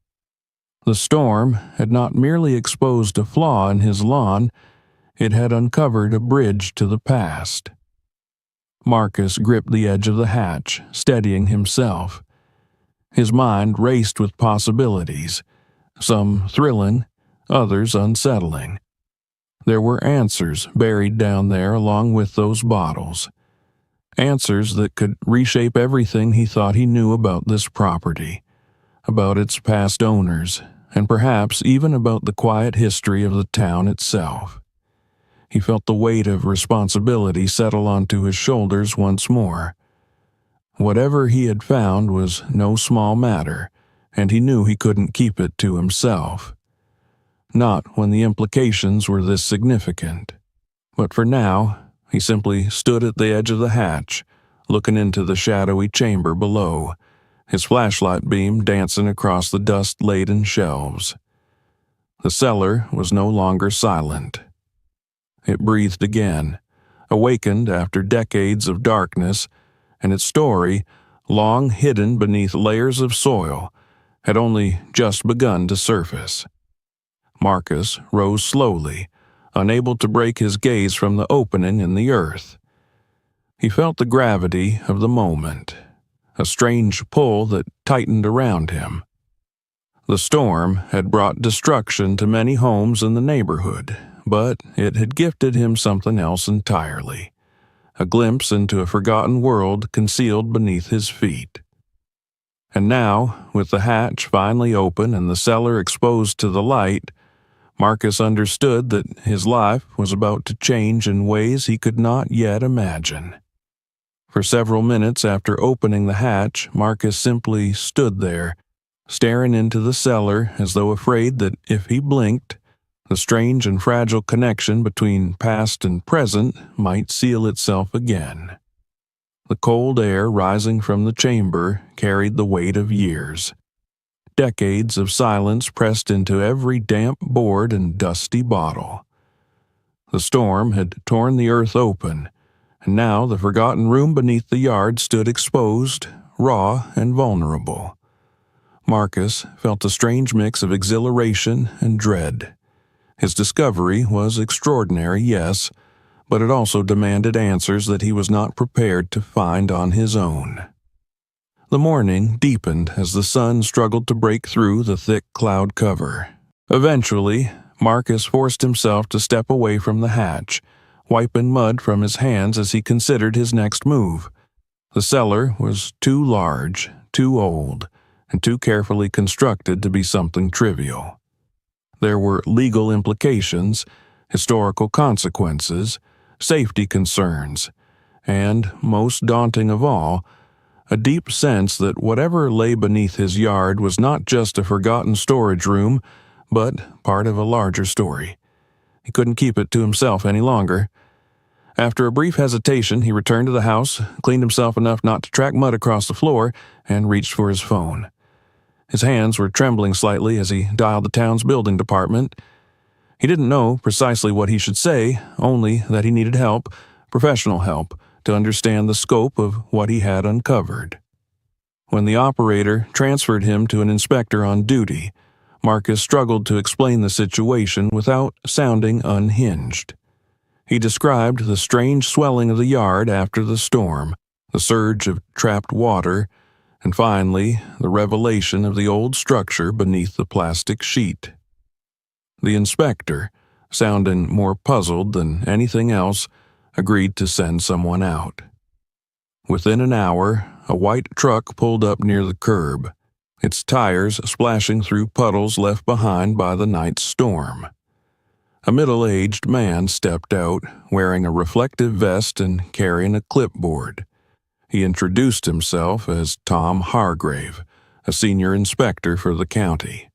The storm had not merely exposed a flaw in his lawn, it had uncovered a bridge to the past. Marcus gripped the edge of the hatch, steadying himself. His mind raced with possibilities, some thrilling, others unsettling. There were answers buried down there along with those bottles. Answers that could reshape everything he thought he knew about this property, about its past owners, and perhaps even about the quiet history of the town itself. He felt the weight of responsibility settle onto his shoulders once more. Whatever he had found was no small matter, and he knew he couldn't keep it to himself. Not when the implications were this significant. But for now, he simply stood at the edge of the hatch, looking into the shadowy chamber below, his flashlight beam dancing across the dust-laden shelves. The cellar was no longer silent. It breathed again, awakened after decades of darkness, and its story, long hidden beneath layers of soil, had only just begun to surface. Marcus rose slowly, unable to break his gaze from the opening in the earth. He felt the gravity of the moment, a strange pull that tightened around him. The storm had brought destruction to many homes in the neighborhood, but it had gifted him something else entirely, a glimpse into a forgotten world concealed beneath his feet. And now, with the hatch finally open and the cellar exposed to the light, Marcus understood that his life was about to change in ways he could not yet imagine. For several minutes after opening the hatch, Marcus simply stood there, staring into the cellar as though afraid that if he blinked, the strange and fragile connection between past and present might seal itself again. The cold air rising from the chamber carried the weight of years. Decades of silence pressed into every damp board and dusty bottle. The storm had torn the earth open, and now the forgotten room beneath the yard stood exposed, raw, and vulnerable. Marcus felt a strange mix of exhilaration and dread. His discovery was extraordinary, yes, but it also demanded answers that he was not prepared to find on his own. The morning deepened as the sun struggled to break through the thick cloud cover. Eventually, Marcus forced himself to step away from the hatch, wiping mud from his hands as he considered his next move. The cellar was too large, too old, and too carefully constructed to be something trivial. There were legal implications, historical consequences, safety concerns, and, most daunting of all, a deep sense that whatever lay beneath his yard was not just a forgotten storage room, but part of a larger story. He couldn't keep it to himself any longer. After a brief hesitation, he returned to the house, cleaned himself enough not to track mud across the floor, and reached for his phone. His hands were trembling slightly as he dialed the town's building department. He didn't know precisely what he should say, only that he needed help, professional help, to understand the scope of what he had uncovered. When the operator transferred him to an inspector on duty, Marcus struggled to explain the situation without sounding unhinged. He described the strange swelling of the yard after the storm, the surge of trapped water, and finally, the revelation of the old structure beneath the plastic sheet. The inspector, sounding more puzzled than anything else, agreed to send someone out. Within an hour, a white truck pulled up near the curb, its tires splashing through puddles left behind by the night's storm. A middle-aged man stepped out, wearing a reflective vest and carrying a clipboard. He introduced himself as Tom Hargrave, a senior inspector for the county.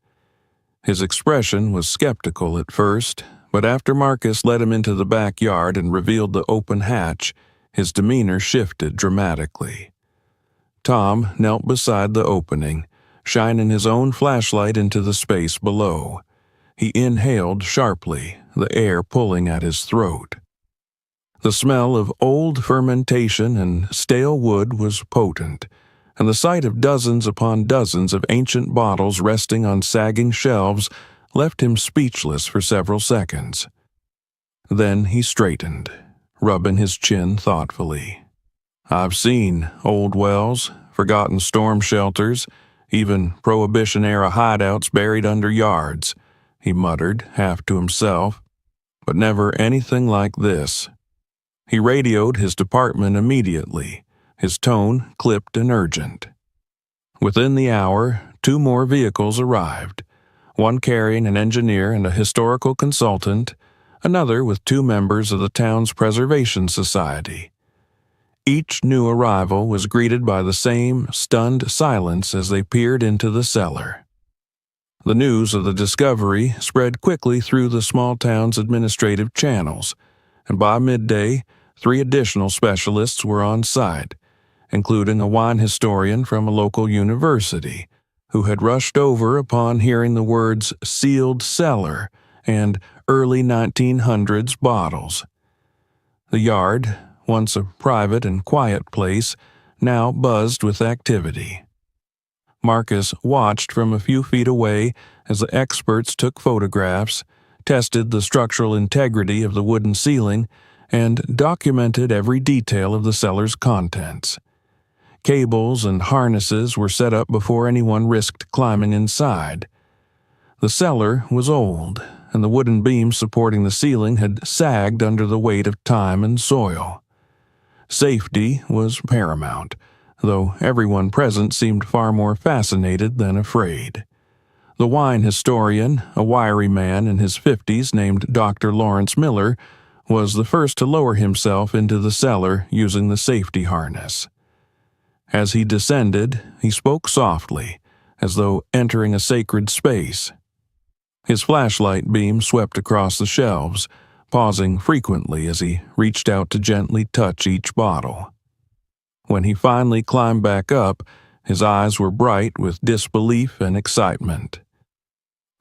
His expression was skeptical at first, but after Marcus led him into the backyard and revealed the open hatch, his demeanor shifted dramatically. Tom knelt beside the opening, shining his own flashlight into the space below. He inhaled sharply, the air pulling at his throat. The smell of old fermentation and stale wood was potent, and the sight of dozens upon dozens of ancient bottles resting on sagging shelves left him speechless for several seconds. Then he straightened, rubbing his chin thoughtfully. "I've seen old wells, forgotten storm shelters, even Prohibition-era hideouts buried under yards," he muttered, half to himself, "but never anything like this." He radioed his department immediately, his tone clipped and urgent. Within the hour, 2 more vehicles arrived, one carrying an engineer and a historical consultant, another with 2 members of the town's preservation society. Each new arrival was greeted by the same stunned silence as they peered into the cellar. The news of the discovery spread quickly through the small town's administrative channels, and by midday, 3 additional specialists were on site, including a wine historian from a local university, who had rushed over upon hearing the words "sealed cellar" and early 1900s bottles. The yard, once a private and quiet place, now buzzed with activity. Marcus watched from a few feet away as the experts took photographs, tested the structural integrity of the wooden ceiling, and documented every detail of the cellar's contents. Cables and harnesses were set up before anyone risked climbing inside. The cellar was old, and the wooden beams supporting the ceiling had sagged under the weight of time and soil. Safety was paramount, though everyone present seemed far more fascinated than afraid. The wine historian, a wiry man in his 50s named Dr. Lawrence Miller, was the first to lower himself into the cellar using the safety harness. As he descended, he spoke softly, as though entering a sacred space. His flashlight beam swept across the shelves, pausing frequently as he reached out to gently touch each bottle. When he finally climbed back up, his eyes were bright with disbelief and excitement.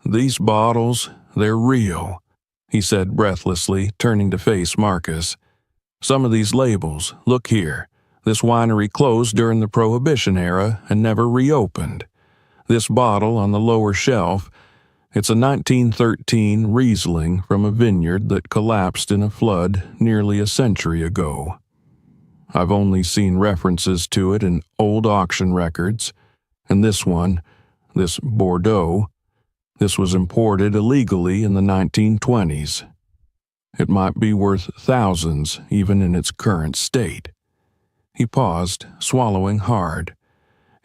"These bottles, they're real," he said breathlessly, turning to face Marcus. "Some of these labels, look here. This winery closed during the Prohibition era and never reopened. This bottle on the lower shelf, it's a 1913 Riesling from a vineyard that collapsed in a flood nearly a century ago. I've only seen references to it in old auction records, and this one, this Bordeaux, this was imported illegally in the 1920s. It might be worth thousands even in its current state." He paused, swallowing hard.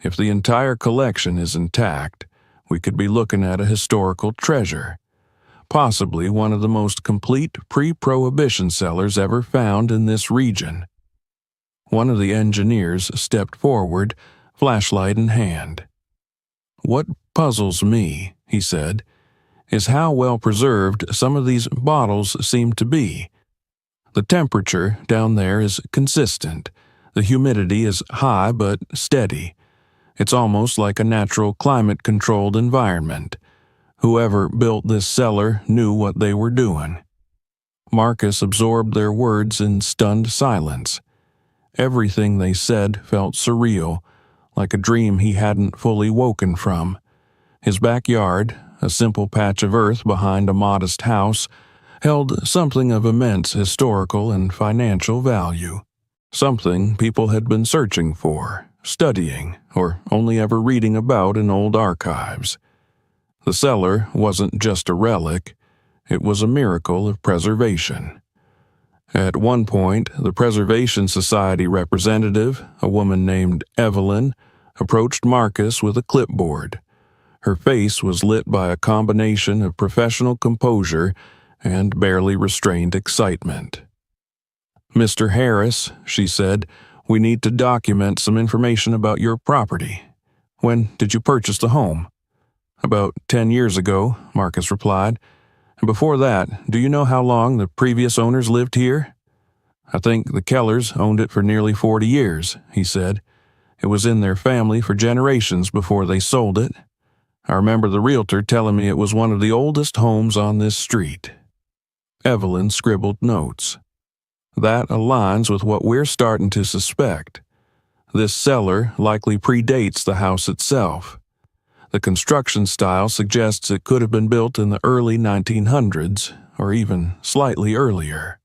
If the entire collection is intact, we could be looking at a historical treasure, possibly one of the most complete pre-Prohibition cellars ever found in this region. One of the engineers stepped forward, flashlight in hand. "What puzzles me," he said, "is how well preserved some of these bottles seem to be. The temperature down there is consistent. The humidity is high but steady. It's almost like a natural climate-controlled environment. Whoever built this cellar knew what they were doing. Marcus absorbed their words in stunned silence. Everything they said felt surreal, like a dream he hadn't fully woken from. His backyard, a simple patch of earth behind a modest house, held something of immense historical and financial value. Something people had been searching for, studying, or only ever reading about in old archives. The cellar wasn't just a relic, it was a miracle of preservation. At one point, the Preservation Society representative, a woman named Evelyn, approached Marcus with a clipboard. Her face was lit by a combination of professional composure and barely restrained excitement. "Mr. Harris," she said, "we need to document some information about your property. When did you purchase the home?" "About 10 years ago," Marcus replied. "And before that, do you know how long the previous owners lived here?" "I think the Kellers owned it for nearly 40 years, he said. "It was in their family for generations before they sold it. I remember the realtor telling me it was one of the oldest homes on this street." Evelyn scribbled notes. "That aligns with what we're starting to suspect. This cellar likely predates the house itself. The construction style suggests it could have been built in the early 1900s, or even slightly earlier."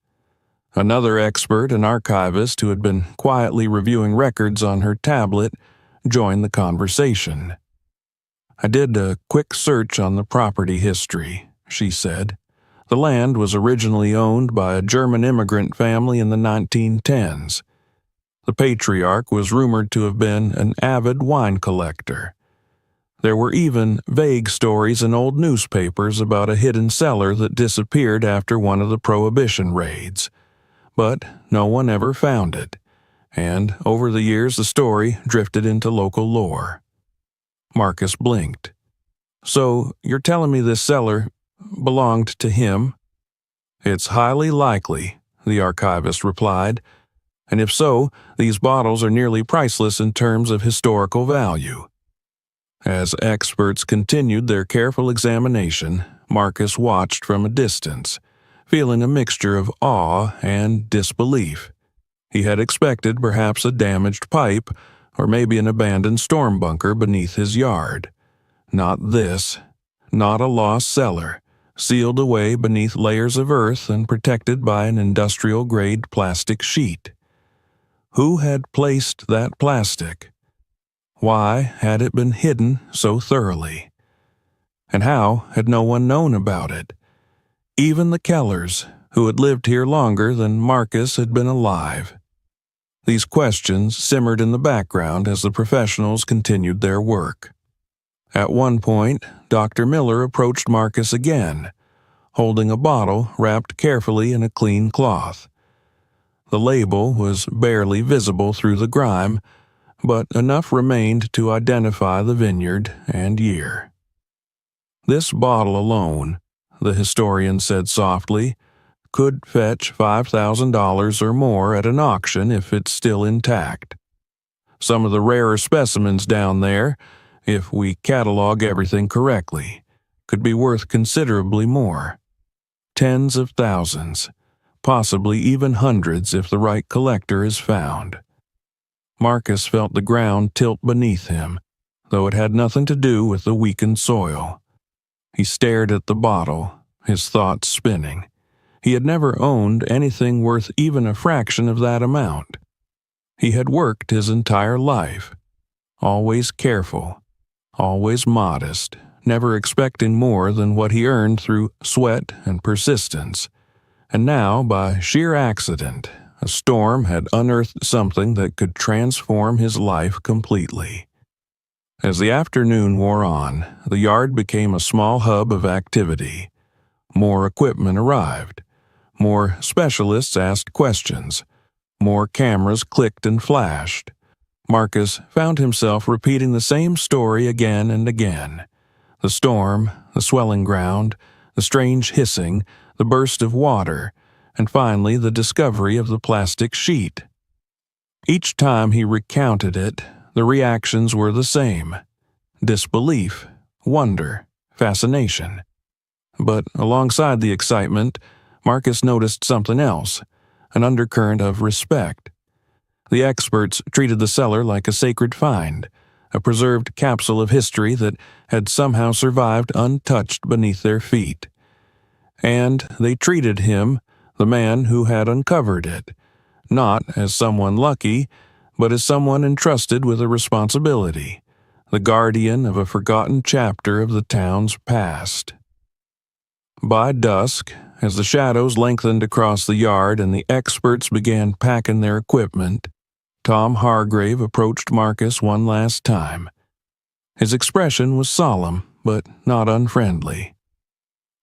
Another expert, an archivist who had been quietly reviewing records on her tablet, joined the conversation. "I did a quick search on the property history," she said. "The land was originally owned by a German immigrant family in the 1910s. The patriarch was rumored to have been an avid wine collector. There were even vague stories in old newspapers about a hidden cellar that disappeared after one of the Prohibition raids. But no one ever found it, and over the years the story drifted into local lore." Marcus blinked. "So you're telling me this cellar belonged to him?" "It's highly likely," the archivist replied. "And if so, these bottles are nearly priceless in terms of historical value." As experts continued their careful examination, Marcus watched from a distance, feeling a mixture of awe and disbelief. He had expected perhaps a damaged pipe, or maybe an abandoned storm bunker beneath his yard. Not this. Not a lost cellar, sealed away beneath layers of earth and protected by an industrial-grade plastic sheet. Who had placed that plastic? Why had it been hidden so thoroughly? And how had no one known about it? Even the Kellers, who had lived here longer than Marcus had been alive. These questions simmered in the background as the professionals continued their work. At one point, Dr. Miller approached Marcus again, holding a bottle wrapped carefully in a clean cloth. The label was barely visible through the grime, but enough remained to identify the vineyard and year. "This bottle alone," the historian said softly, "could fetch $5,000 or more at an auction if it's still intact. Some of the rarer specimens down there, if we catalog everything correctly, could be worth considerably more. Tens of thousands, possibly even hundreds if the right collector is found." Marcus felt the ground tilt beneath him, though it had nothing to do with the weakened soil. He stared at the bottle, his thoughts spinning. He had never owned anything worth even a fraction of that amount. He had worked his entire life, always careful, always modest, never expecting more than what he earned through sweat and persistence. And now, by sheer accident, a storm had unearthed something that could transform his life completely. As the afternoon wore on, the yard became a small hub of activity. More equipment arrived. More specialists asked questions. More cameras clicked and flashed. Marcus found himself repeating the same story again and again. The storm, the swelling ground, the strange hissing, the burst of water, and finally the discovery of the plastic sheet. Each time he recounted it, the reactions were the same: disbelief, wonder, fascination. But alongside the excitement, Marcus noticed something else, an undercurrent of respect. The experts treated the cellar like a sacred find, a preserved capsule of history that had somehow survived untouched beneath their feet. And they treated him, the man who had uncovered it, not as someone lucky, but as someone entrusted with a responsibility, the guardian of a forgotten chapter of the town's past. By dusk, as the shadows lengthened across the yard and the experts began packing their equipment, Tom Hargrave approached Marcus one last time. His expression was solemn, but not unfriendly.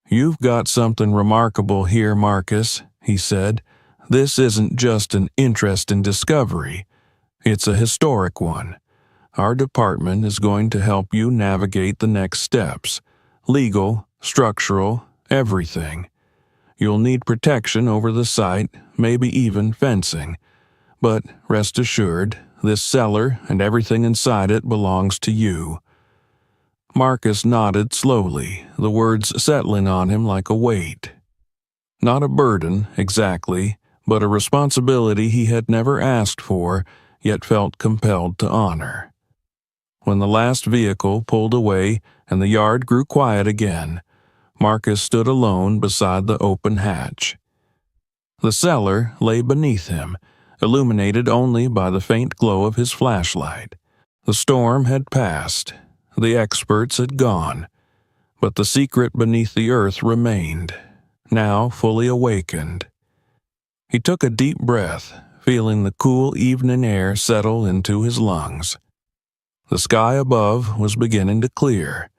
"You've got something remarkable here, Marcus," he said. "This isn't just an interesting discovery. It's a historic one. Our department is going to help you navigate the next steps. Legal, structural, everything. You'll need protection over the site, maybe even fencing. But rest assured, this cellar and everything inside it belongs to you." Marcus nodded slowly, the words settling on him like a weight. Not a burden, exactly, but a responsibility he had never asked for, yet felt compelled to honor. When the last vehicle pulled away and the yard grew quiet again, Marcus stood alone beside the open hatch. The cellar lay beneath him, illuminated only by the faint glow of his flashlight. The storm had passed, the experts had gone, but the secret beneath the earth remained, now fully awakened. He took a deep breath, feeling the cool evening air settle into his lungs. The sky above was beginning to clear,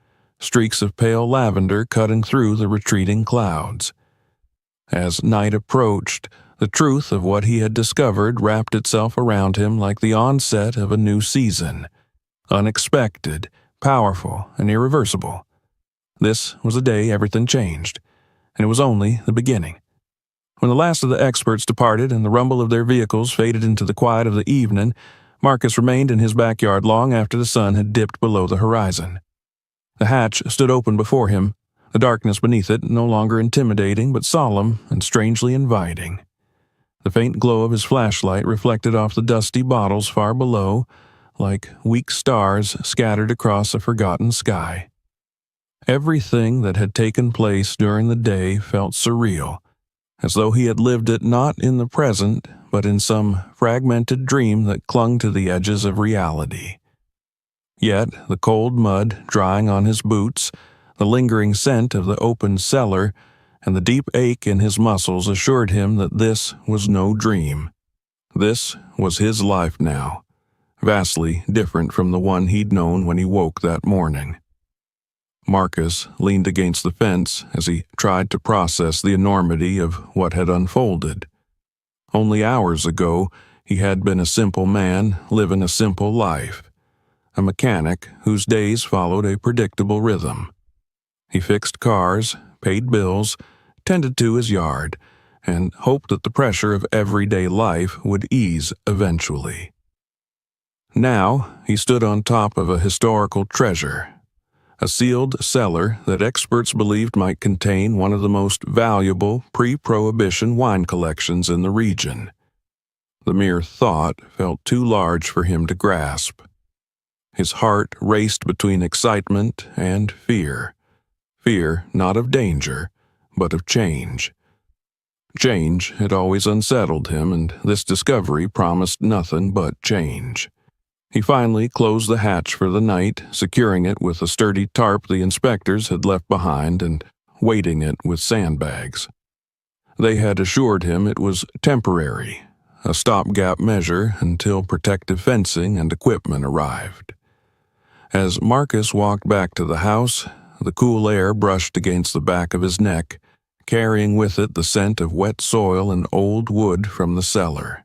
streaks of pale lavender cutting through the retreating clouds. As night approached, the truth of what he had discovered wrapped itself around him like the onset of a new season. Unexpected, powerful, and irreversible. This was the day everything changed, and it was only the beginning. When the last of the experts departed and the rumble of their vehicles faded into the quiet of the evening, Marcus remained in his backyard long after the sun had dipped below the horizon. The hatch stood open before him, the darkness beneath it no longer intimidating but solemn and strangely inviting. The faint glow of his flashlight reflected off the dusty bottles far below, like weak stars scattered across a forgotten sky. Everything that had taken place during the day felt surreal, as though he had lived it not in the present, but in some fragmented dream that clung to the edges of reality. Yet the cold mud drying on his boots, the lingering scent of the open cellar, and the deep ache in his muscles assured him that this was no dream. This was his life now, vastly different from the one he'd known when he woke that morning. Marcus leaned against the fence as he tried to process the enormity of what had unfolded. Only hours ago, he had been a simple man living a simple life, a mechanic whose days followed a predictable rhythm. He fixed cars, paid bills, tended to his yard, and hoped that the pressure of everyday life would ease eventually. Now he stood on top of a historical treasure, a sealed cellar that experts believed might contain one of the most valuable pre-Prohibition wine collections in the region. The mere thought felt too large for him to grasp. His heart raced between excitement and fear. Fear not of danger, but of change. Change had always unsettled him, and this discovery promised nothing but change. He finally closed the hatch for the night, securing it with a sturdy tarp the inspectors had left behind and weighting it with sandbags. They had assured him it was temporary, a stopgap measure until protective fencing and equipment arrived. As Marcus walked back to the house, the cool air brushed against the back of his neck, carrying with it the scent of wet soil and old wood from the cellar.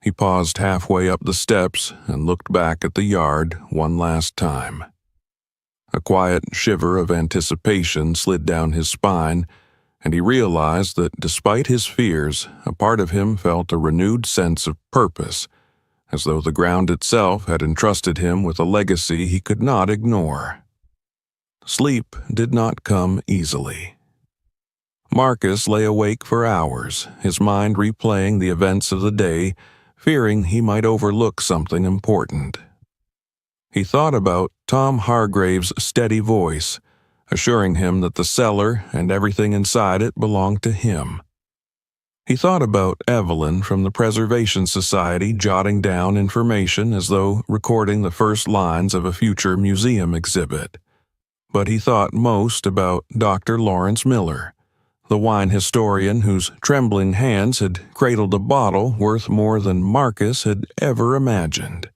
He paused halfway up the steps and looked back at the yard one last time. A quiet shiver of anticipation slid down his spine, and he realized that despite his fears, a part of him felt a renewed sense of purpose, as though the ground itself had entrusted him with a legacy he could not ignore. Sleep did not come easily. Marcus lay awake for hours, his mind replaying the events of the day, fearing he might overlook something important. He thought about Tom Hargrave's steady voice, assuring him that the cellar and everything inside it belonged to him. He thought about Evelyn from the Preservation Society jotting down information as though recording the first lines of a future museum exhibit. But he thought most about Dr. Lawrence Miller, the wine historian whose trembling hands had cradled a bottle worth more than Marcus had ever imagined.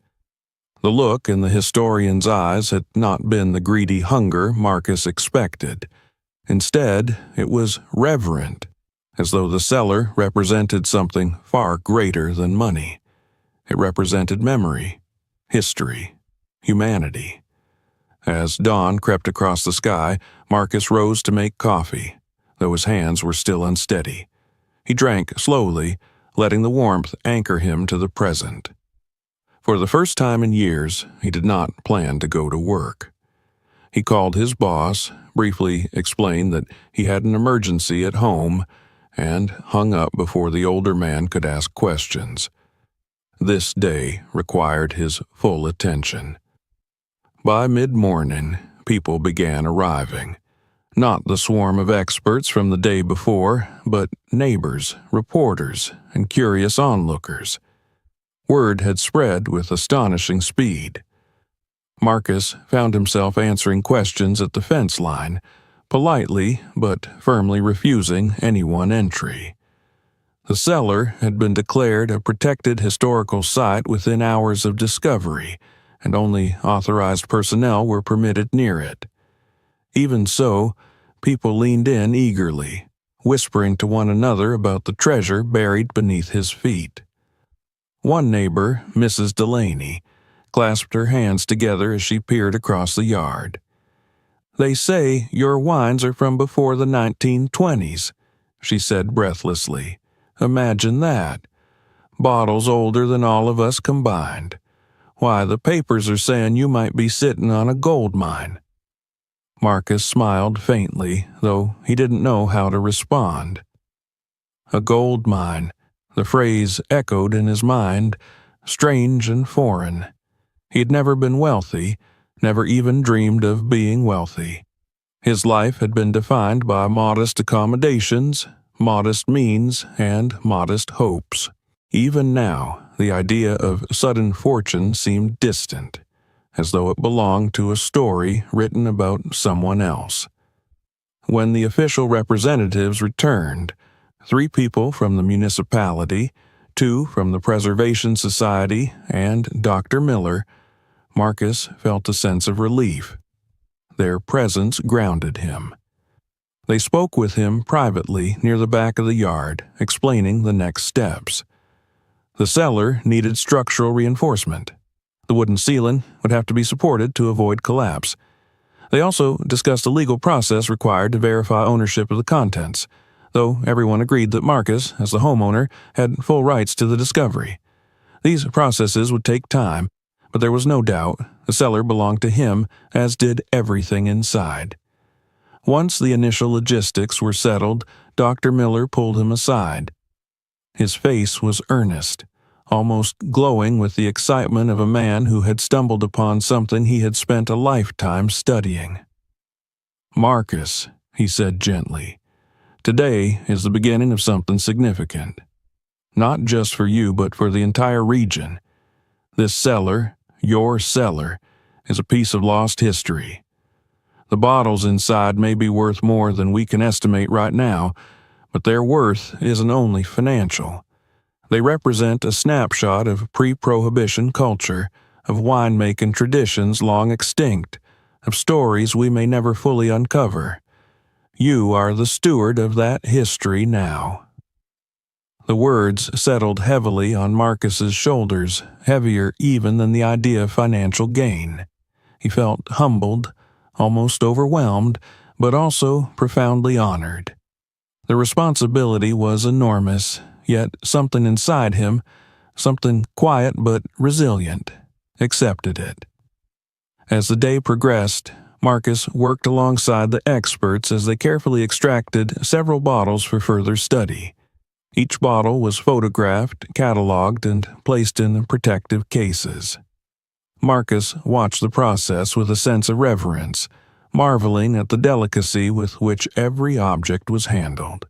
The look in the historian's eyes had not been the greedy hunger Marcus expected. Instead, it was reverent, as though the cellar represented something far greater than money. It represented memory, history, humanity. As dawn crept across the sky, Marcus rose to make coffee, though his hands were still unsteady. He drank slowly, letting the warmth anchor him to the present. For the first time in years, he did not plan to go to work. He called his boss, briefly explained that he had an emergency at home, and hung up before the older man could ask questions. This day required his full attention. By mid-morning, people began arriving. Not the swarm of experts from the day before, but neighbors, reporters, and curious onlookers. Word had spread with astonishing speed. Marcus found himself answering questions at the fence line, politely but firmly refusing anyone entry. The cellar had been declared a protected historical site within hours of discovery, and only authorized personnel were permitted near it. Even so, people leaned in eagerly, whispering to one another about the treasure buried beneath his feet. One neighbor, Mrs. Delaney, clasped her hands together as she peered across the yard. "They say your wines are from before the 1920s, she said breathlessly. "Imagine that. Bottles older than all of us combined. Why, the papers are saying you might be sitting on a gold mine." Marcus smiled faintly, though he didn't know how to respond. A gold mine. The phrase echoed in his mind, strange and foreign. He had never been wealthy, never even dreamed of being wealthy. His life had been defined by modest accommodations, modest means, and modest hopes. Even now, the idea of sudden fortune seemed distant, as though it belonged to a story written about someone else. When the official representatives returned, 3 people from the municipality, 2 from the Preservation Society, and Dr. Miller, Marcus felt a sense of relief. Their presence grounded him. They spoke with him privately near the back of the yard, explaining the next steps. The cellar needed structural reinforcement. The wooden ceiling would have to be supported to avoid collapse. They also discussed the legal process required to verify ownership of the contents, though everyone agreed that Marcus, as the homeowner, had full rights to the discovery. These processes would take time, but there was no doubt the cellar belonged to him, as did everything inside. Once the initial logistics were settled, Dr. Miller pulled him aside. His face was earnest, almost glowing with the excitement of a man who had stumbled upon something he had spent a lifetime studying. "Marcus," he said gently, "today is the beginning of something significant. Not just for you, but for the entire region. This cellar, your cellar, is a piece of lost history. The bottles inside may be worth more than we can estimate right now, but their worth isn't only financial. They represent a snapshot of pre-prohibition culture, of winemaking traditions long extinct, of stories we may never fully uncover. You are the steward of that history now." The words settled heavily on Marcus's shoulders, heavier even than the idea of financial gain. He felt humbled, almost overwhelmed, but also profoundly honored. The responsibility was enormous, yet something inside him, something quiet but resilient, accepted it. As the day progressed, Marcus worked alongside the experts as they carefully extracted several bottles for further study. Each bottle was photographed, cataloged, and placed in protective cases. Marcus watched the process with a sense of reverence, marveling at the delicacy with which every object was handled.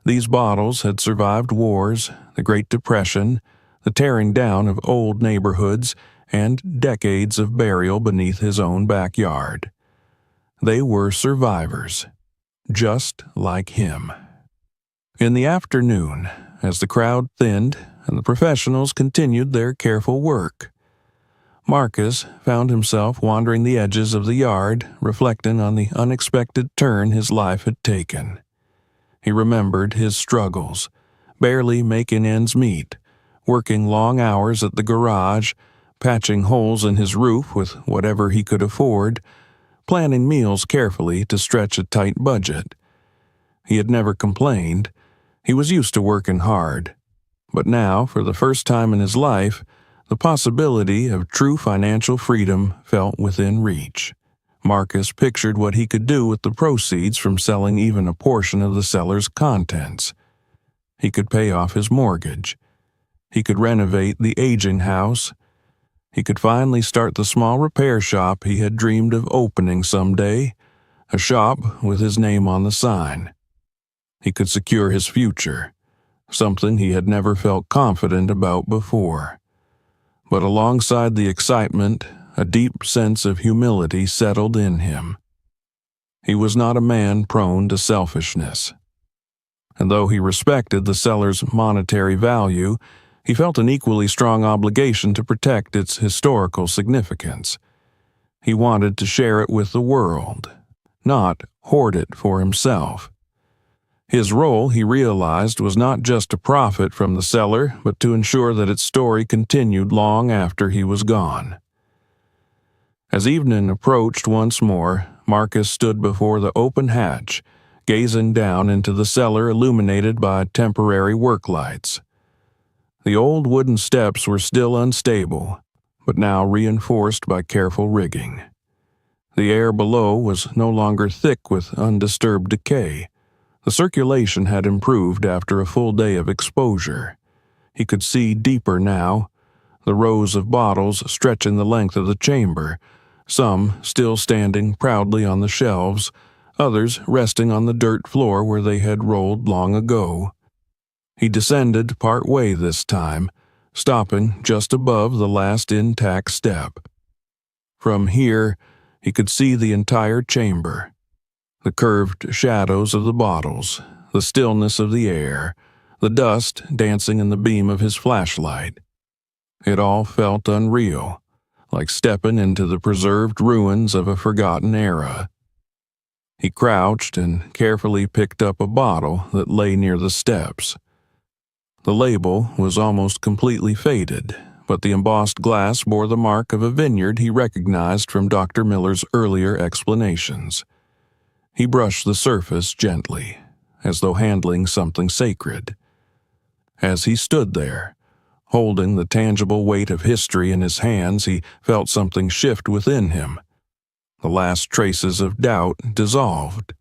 These bottles had survived wars, the Great Depression, the tearing down of old neighborhoods, and decades of burial beneath his own backyard. They were survivors, just like him. In the afternoon, as the crowd thinned and the professionals continued their careful work, Marcus found himself wandering the edges of the yard, reflecting on the unexpected turn his life had taken. He remembered his struggles, barely making ends meet, working long hours at the garage, patching holes in his roof with whatever he could afford, planning meals carefully to stretch a tight budget. He had never complained. He was used to working hard. But now, for the first time in his life, the possibility of true financial freedom felt within reach. Marcus pictured what he could do with the proceeds from selling even a portion of the cellar's contents. He could pay off his mortgage. He could renovate the aging house. He could finally start the small repair shop he had dreamed of opening someday, a shop with his name on the sign. He could secure his future, something he had never felt confident about before. But alongside the excitement, a deep sense of humility settled in him. He was not a man prone to selfishness. And though he respected the cellar's monetary value, he felt an equally strong obligation to protect its historical significance. He wanted to share it with the world, not hoard it for himself. His role, he realized, was not just to profit from the cellar, but to ensure that its story continued long after he was gone. As evening approached once more, Marcus stood before the open hatch, gazing down into the cellar illuminated by temporary work lights. The old wooden steps were still unstable, but now reinforced by careful rigging. The air below was no longer thick with undisturbed decay. The circulation had improved after a full day of exposure. He could see deeper now, the rows of bottles stretching the length of the chamber, some still standing proudly on the shelves, others resting on the dirt floor where they had rolled long ago. He descended part way this time, stopping just above the last intact step. From here, he could see the entire chamber. The curved shadows of the bottles, the stillness of the air, the dust dancing in the beam of his flashlight. It all felt unreal, like stepping into the preserved ruins of a forgotten era. He crouched and carefully picked up a bottle that lay near the steps. The label was almost completely faded, but the embossed glass bore the mark of a vineyard he recognized from Dr. Miller's earlier explanations. He brushed the surface gently, as though handling something sacred. As he stood there, holding the tangible weight of history in his hands, he felt something shift within him. The last traces of doubt dissolved.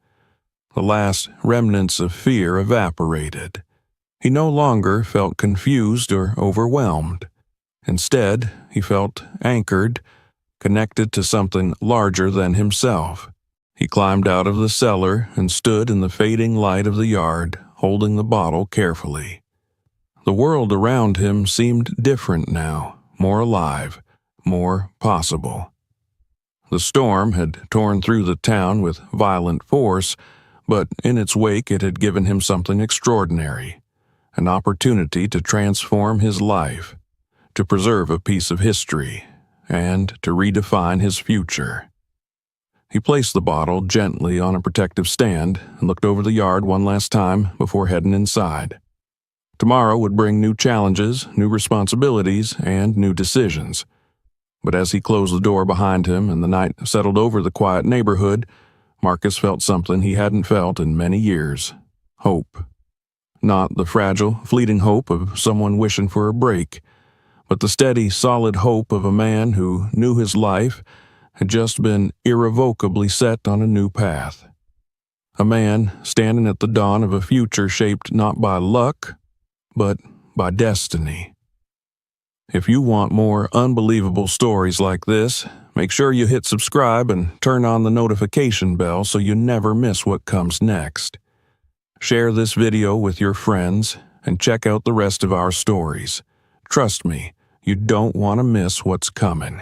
The last remnants of fear evaporated. He no longer felt confused or overwhelmed. Instead, he felt anchored, connected to something larger than himself. He climbed out of the cellar and stood in the fading light of the yard, holding the bottle carefully. The world around him seemed different now, more alive, more possible. The storm had torn through the town with violent force, but in its wake it had given him something extraordinary, an opportunity to transform his life, to preserve a piece of history, and to redefine his future. He placed the bottle gently on a protective stand and looked over the yard one last time before heading inside. Tomorrow would bring new challenges, new responsibilities, and new decisions. But as he closed the door behind him and the night settled over the quiet neighborhood, Marcus felt something he hadn't felt in many years: hope. Not the fragile, fleeting hope of someone wishing for a break, but the steady, solid hope of a man who knew his life had just been irrevocably set on a new path. A man standing at the dawn of a future shaped not by luck, but by destiny. If you want more unbelievable stories like this, make sure you hit subscribe and turn on the notification bell so you never miss what comes next. Share this video with your friends and check out the rest of our stories. Trust me, you don't want to miss what's coming.